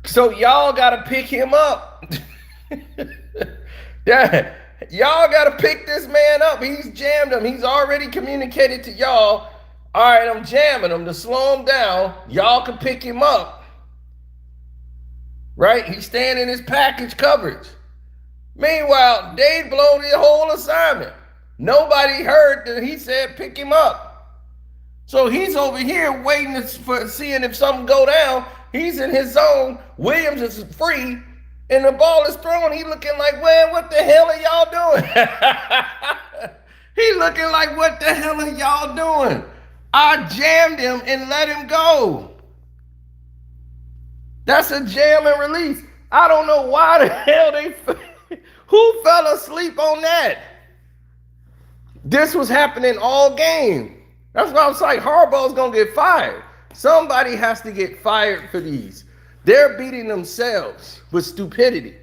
So y'all gotta pick him up. Yeah, y'all gotta pick this man up. He's jammed him. He's already communicated to y'all. All right, I'm jamming him to slow him down. Y'all can pick him up. Right? He's staying in his package coverage. Meanwhile, they blow the whole assignment. Nobody heard that he said pick him up. So he's over here waiting for seeing if something go down. He's in his zone. Williams is free. And the ball is thrown. He looking like, man, what the hell are y'all doing? He looking like, what the hell are y'all doing? I jammed him and let him go. That's a jam and release. I don't know why the hell who fell asleep on that? This was happening all game. That's why I was like, Harbaugh's going to get fired. Somebody has to get fired for these. They're beating themselves with stupidity.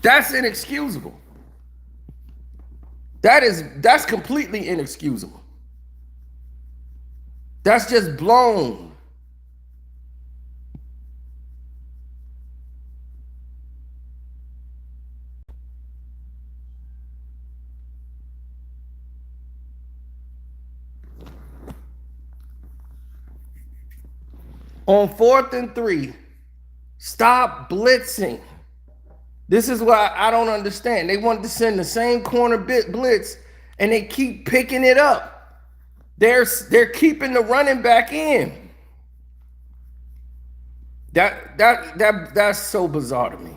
That's inexcusable. That's completely inexcusable. That's just blown. On 4th and 3, stop blitzing. This is why I don't understand. They wanted to send the same corner blitz, and they keep picking it up. They're keeping the running back in. That's so bizarre to me.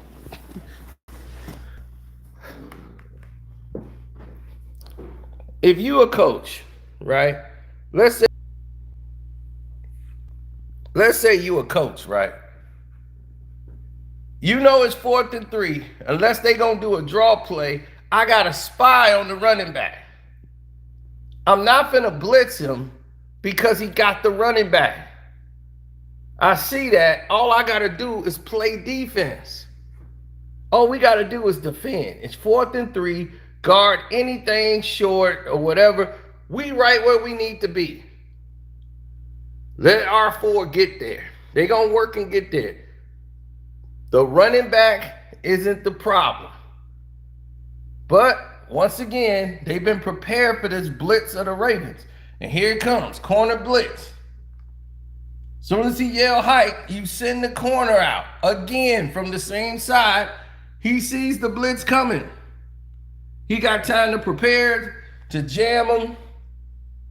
If you a coach, right? Let's say you a coach, right? You know it's 4th and 3. Unless they gonna do a draw play, I got a spy on the running back. I'm not finna blitz him because he got the running back. I see that. All I gotta do is play defense. All we gotta do is defend. It's 4th and 3. Guard anything short or whatever. We right where we need to be. Let R4 get there. They gonna work and get there. The running back isn't the problem. But once again, they've been prepared for this blitz of the Ravens. And here it comes, corner blitz. Soon as he yell hike, you send the corner out. Again, from the same side, he sees the blitz coming. He got time to prepare to jam him.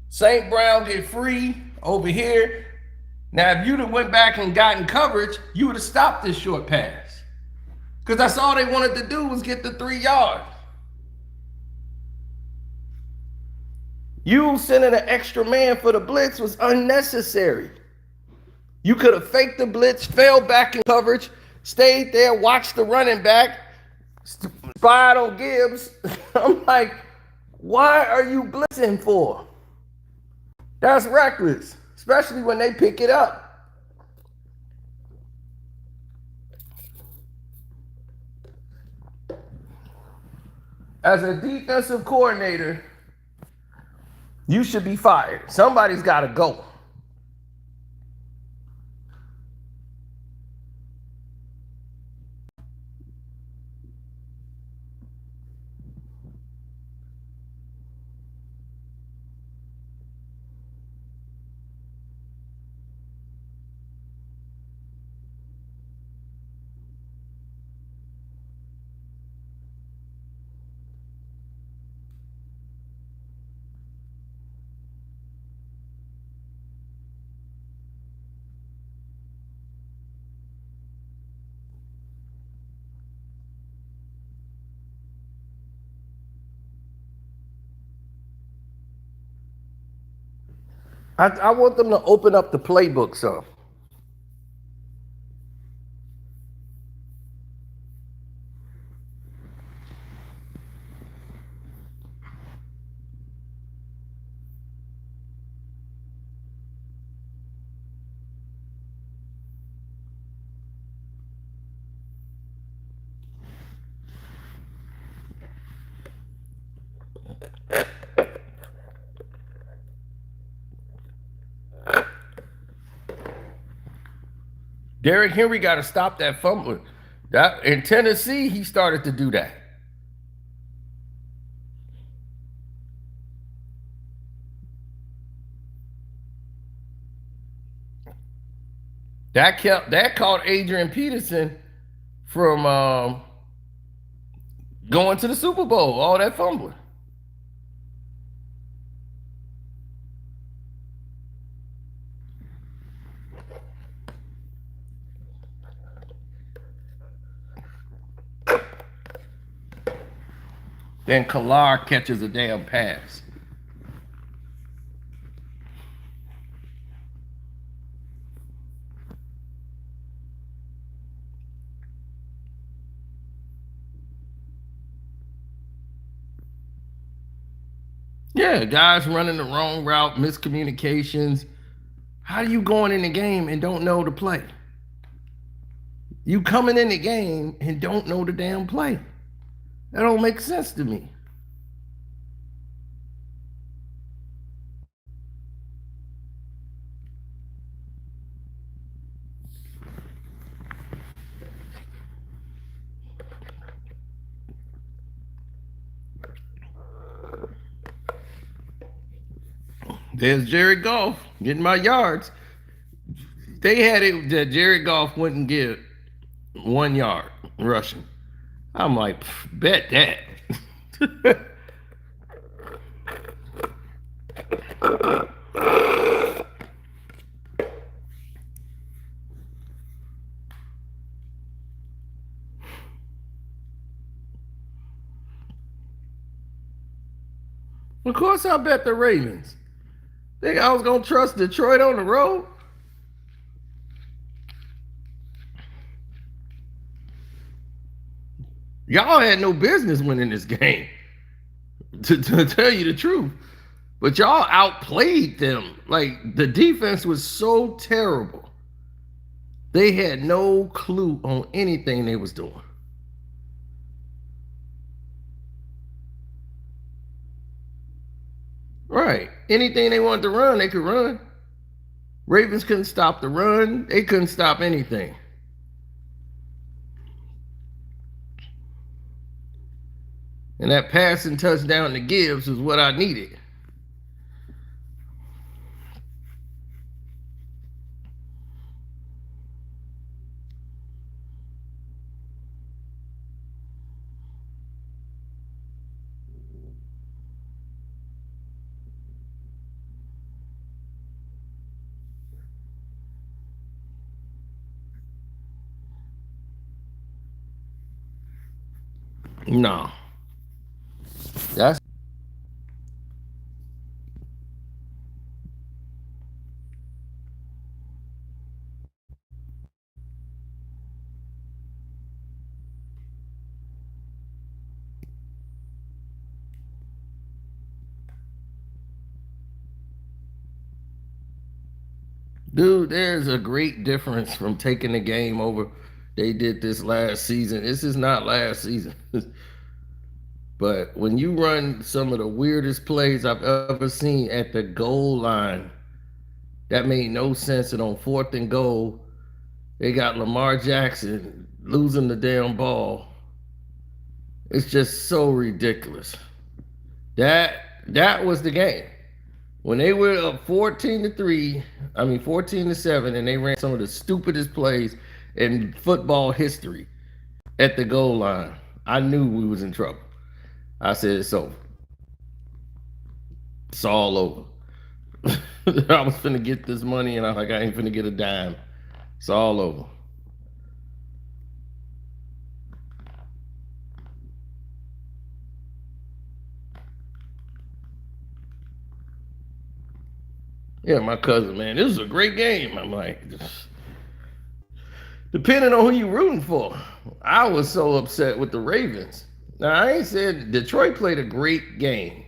St. Brown get free over here. Now, if you'd have went back and gotten coverage, you would have stopped this short pass. Because that's all they wanted to do was get the 3 yards. You sending an extra man for the blitz was unnecessary. You could have faked the blitz, fell back in coverage, stayed there, watched the running back, spied on Gibbs. I'm like, why are you blitzing for? That's reckless, especially when they pick it up. As a defensive coordinator, you should be fired. Somebody's got to go. I want them to open up the playbook some. Derrick Henry got to stop that fumbling. That in Tennessee, he started to do that. That caught Adrian Peterson from going to the Super Bowl. All that fumbling. Then Klar catches a damn pass. Yeah, guys running the wrong route, miscommunications. How are you going in the game and don't know the play? You coming in the game and don't know the damn play. That don't make sense to me. There's Jared Goff getting my yards. They had it that Jared Goff wouldn't get 1 yard rushing. I'm like, bet that. Of course, I bet the Ravens. Think I was gonna trust Detroit on the road? Y'all had no business winning this game, to tell you the truth. But y'all outplayed them. Like, the defense was so terrible. They had no clue on anything they was doing. Right. Anything they wanted to run, they could run. Ravens couldn't stop the run. They couldn't stop anything. And that passing touchdown to Gibbs was what I needed. No. That's dude, there's a great difference from taking the game over. They did this last season. This is not last season. But when you run some of the weirdest plays I've ever seen at the goal line, that made no sense. And on 4th and goal, they got Lamar Jackson losing the damn ball. It's just so ridiculous. That was the game. When they were up 14-3, 14-7, and they ran some of the stupidest plays in football history at the goal line, I knew we was in trouble. I said it's over. It's all over. I was finna get this money, and I was like, I ain't finna get a dime. It's all over. Yeah, my cousin, man, this is a great game. I'm like, depending on who you rooting for. I was so upset with the Ravens. Now, I ain't said Detroit played a great game.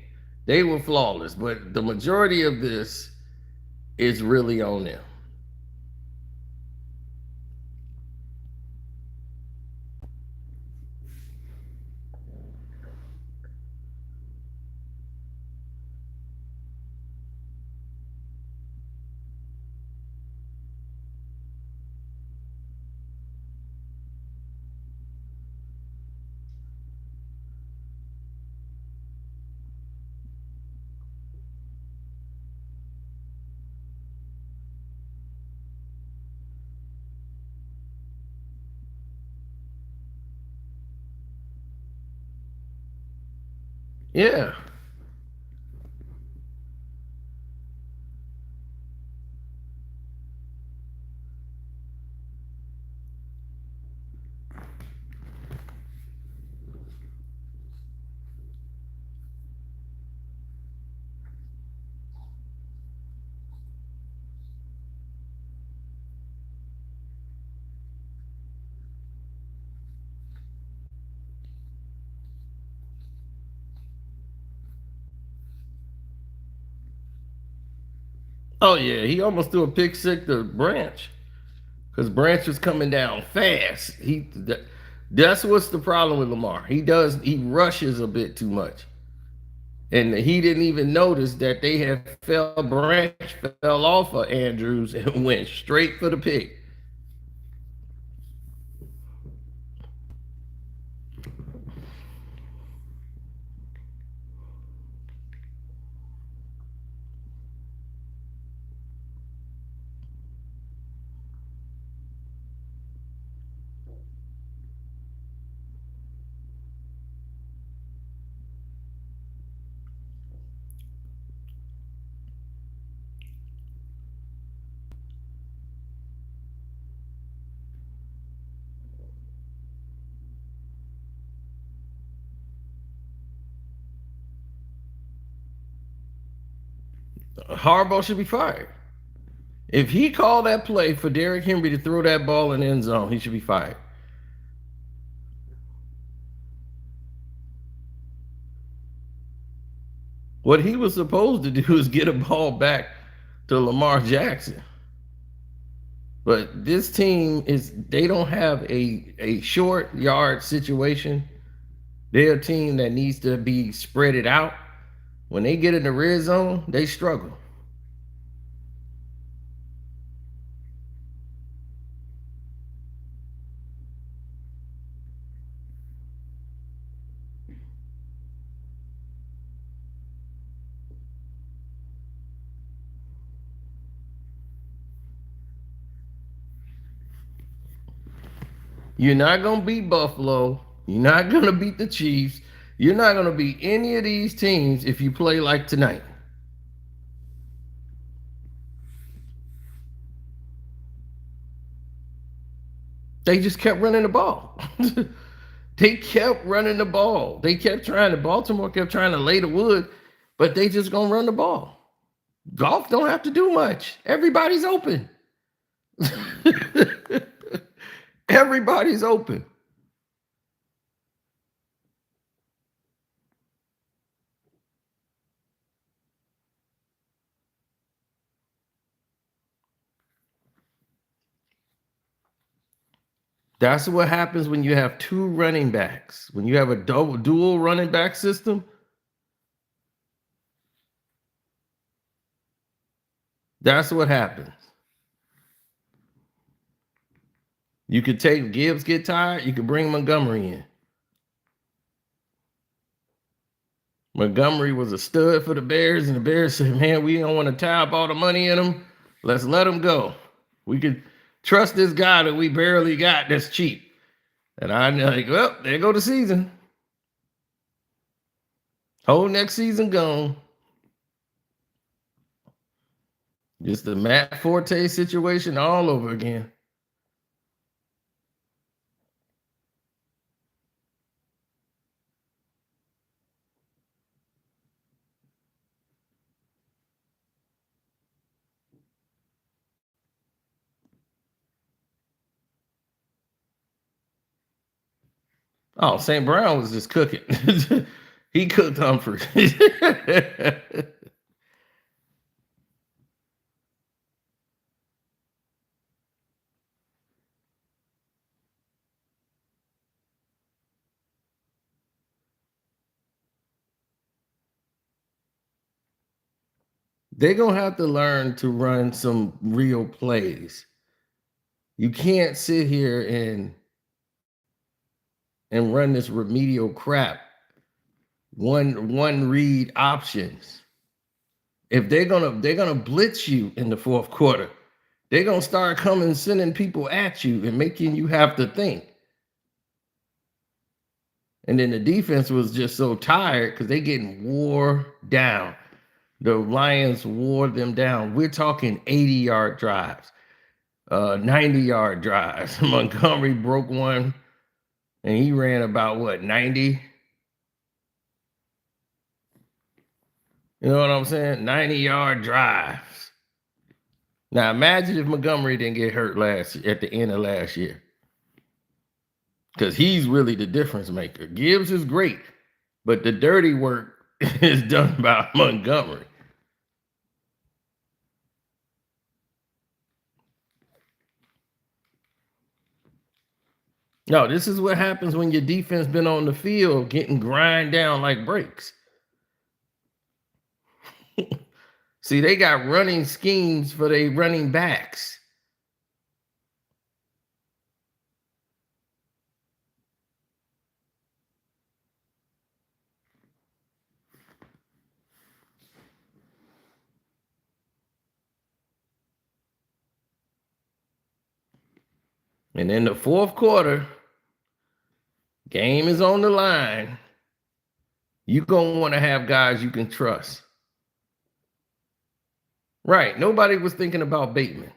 They were flawless, but the majority of this is really on them. Yeah. Oh yeah, he almost threw a pick six to Branch because Branch was coming down fast. That's what's the problem with Lamar. He rushes a bit too much, and he didn't even notice that they had Branch fell off of Andrews and went straight for the pick. Harbaugh should be fired. If he called that play for Derrick Henry to throw that ball in the end zone, he should be fired. What he was supposed to do is get a ball back to Lamar Jackson. But this team they don't have a short yard situation. They're a team that needs to be spread it out. When they get in the red zone, they struggle. You're not going to beat Buffalo. You're not going to beat the Chiefs. You're not going to beat any of these teams if you play like tonight. They just kept running the ball. They kept running the ball. They kept trying to, Baltimore kept trying to lay the wood, but they just going to run the ball. Golf don't have to do much. Everybody's open. Everybody's open. That's what happens when you have two running backs. When you have a dual running back system, that's what happens. You could take Gibbs get tired, you could bring Montgomery in. Montgomery was a stud for the Bears, and the Bears said, man, we don't want to tie up all the money in him. Let's let him go. We could trust this guy that we barely got that's cheap. And I'm like, well, there go the season. Whole next season gone. Just the Matt Forte situation all over again. Oh, St. Brown was just cooking. He cooked Humphrey. They're going to have to learn to run some real plays. You can't sit here and run this remedial crap. One read options. If they're gonna blitz you in the fourth quarter, they're gonna start coming sending people at you and making you have to think. And then the defense was just so tired because they getting wore down. The Lions wore them down. We're talking 80-yard drives, 90-yard drives. Montgomery broke one, and he ran about, 90? You know what I'm saying? 90-yard drives. Now, imagine if Montgomery didn't get hurt at the end of last year. Because he's really the difference maker. Gibbs is great, but the dirty work is done by Montgomery. No, this is what happens when your defense been on the field getting grind down like breaks. See, they got running schemes for their running backs. And in the fourth quarter, game is on the line. You're going to want to have guys you can trust. Right. Nobody was thinking about Bateman.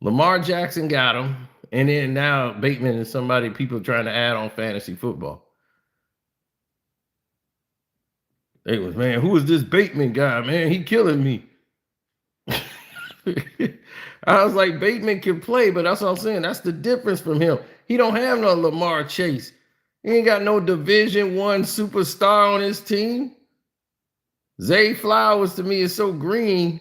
Lamar Jackson got him. And then now Bateman is somebody people trying to add on fantasy football. They was, man, who is this Bateman guy, man? He killing me. I was like, Bateman can play, but that's what I'm saying. That's the difference from him. He don't have no Lamar Chase. He ain't got no Division I superstar on his team. Zay Flowers to me is so green.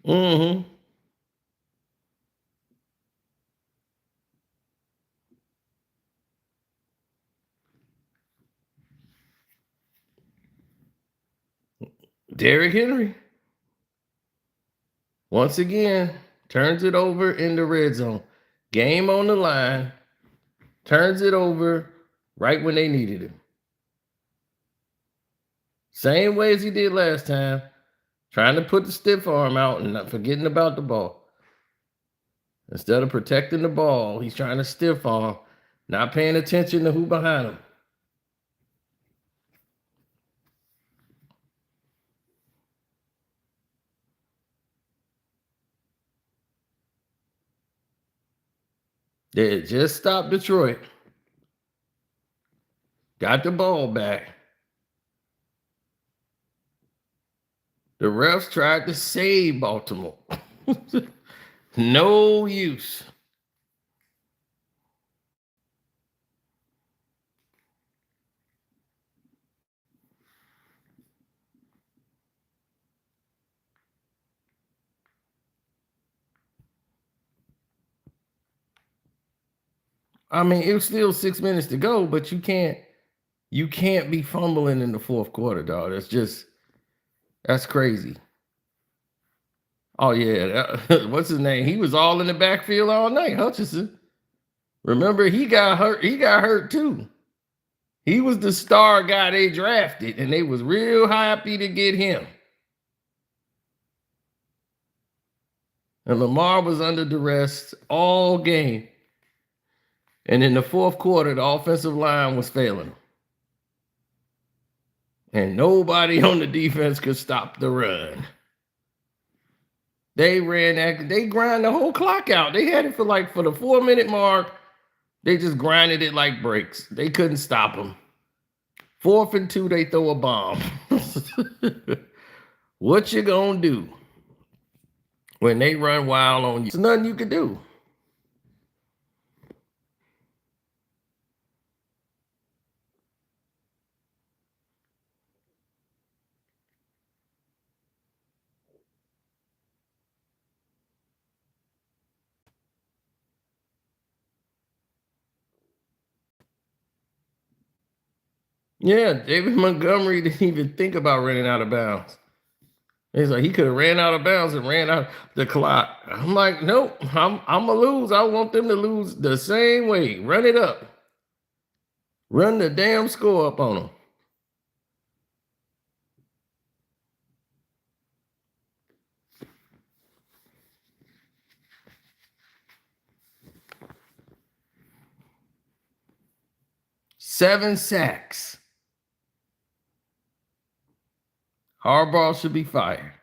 Mm-hmm. Derrick Henry, once again, turns it over in the red zone. Game on the line, turns it over right when they needed him. Same way as he did last time, trying to put the stiff arm out and not forgetting about the ball. Instead of protecting the ball, he's trying to stiff arm, not paying attention to who behind him. They just stopped Detroit. Got the ball back. The refs tried to save Baltimore. No use. I mean, it was still 6 minutes to go, but you can't be fumbling in the fourth quarter, dog. That's crazy. Oh yeah, what's his name? He was all in the backfield all night, Hutchinson. Remember, he got hurt. He got hurt too. He was the star guy they drafted, and they was real happy to get him. And Lamar was under duress all game. And in the fourth quarter, the offensive line was failing him. And nobody on the defense could stop the run. They grind the whole clock out. They had it for the 4-minute mark. They just grinded it like breaks. They couldn't stop them. 4th and 2, they throw a bomb. What you gonna do when they run wild on you? There's nothing you can do. Yeah, David Montgomery didn't even think about running out of bounds. He's like, he could have ran out of bounds and ran out the clock. I'm like, nope, I'm gonna lose. I want them to lose the same way. Run it up. Run the damn score up on them. Seven sacks. Harbaugh should be fired.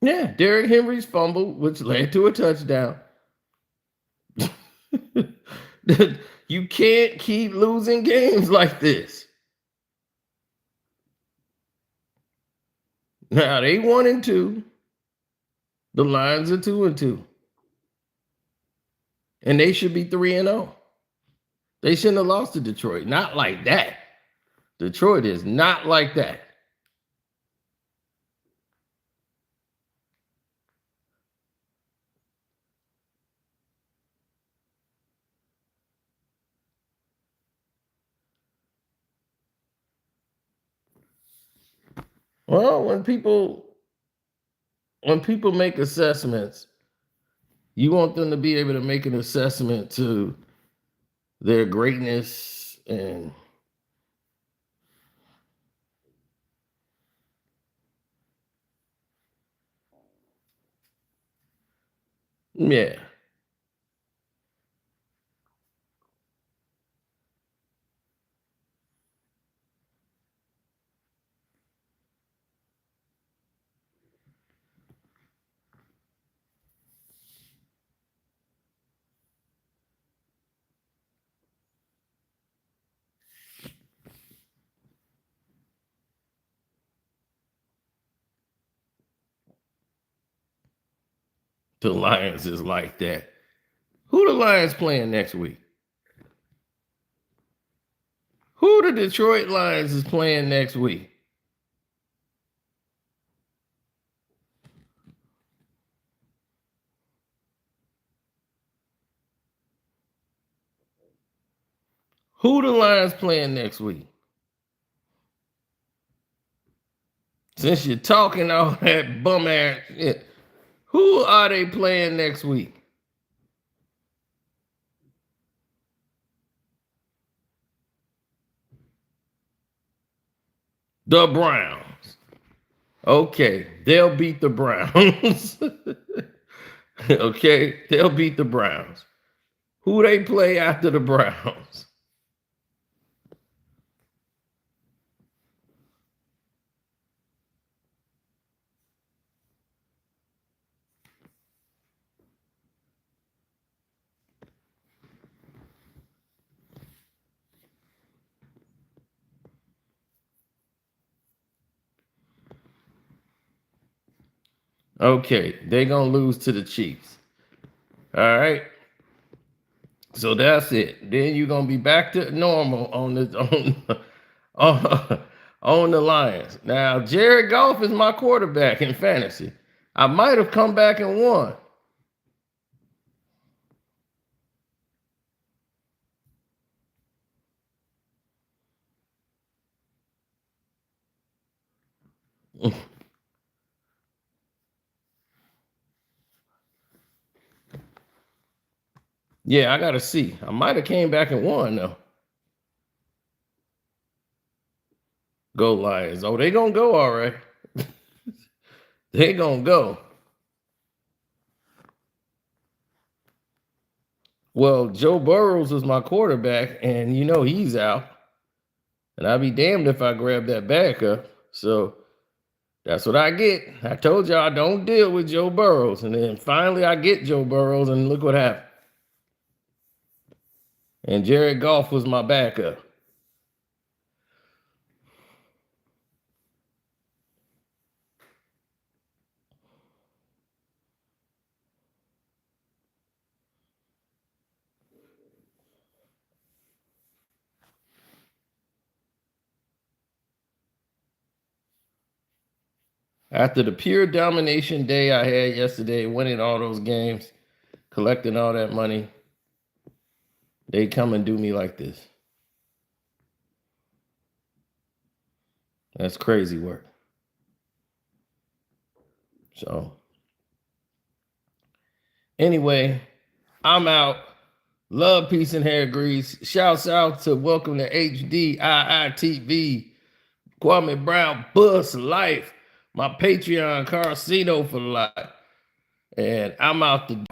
Yeah, Derrick Henry's fumble, which led to a touchdown. You can't keep losing games like this. Now they 1-2. The Lions are 2-2. And they should be 3-0. They shouldn't have lost to Detroit. Not like that. Detroit is not like that. Well, when people make assessments, you want them to be able to make an assessment to their greatness and yeah. The Lions is like that. Who the Lions playing next week? Who the Detroit Lions is playing next week? Who the Lions playing next week? Since you're talking all that bum ass shit, who are they playing next week? The Browns. Okay, they'll beat the Browns. Okay, they'll beat the Browns. Who they play after the Browns? Okay, they're going to lose to the Chiefs. All right. So that's it. Then you're going to be back to normal on on the Lions. Now, Jared Goff is my quarterback in fantasy. I might have come back and won. Yeah, I got to see. I might have came back and won, though. Go Lions. Oh, they going to go all right. They going to go. Well, Joe Burrows is my quarterback, and you know he's out. And I'd be damned if I grab that backup. So that's what I get. I told y'all I don't deal with Joe Burrows. And then finally I get Joe Burrows, and look what happened. And Jared Goff was my backup. After the pure domination day I had yesterday, winning all those games, collecting all that money, they come and do me like this. That's crazy work. So, anyway, I'm out. Love, peace, and hair grease. Shouts out to Welcome to HDIITV, Kwame Brown, Bus Life, my Patreon, Karceno for life. And I'm out the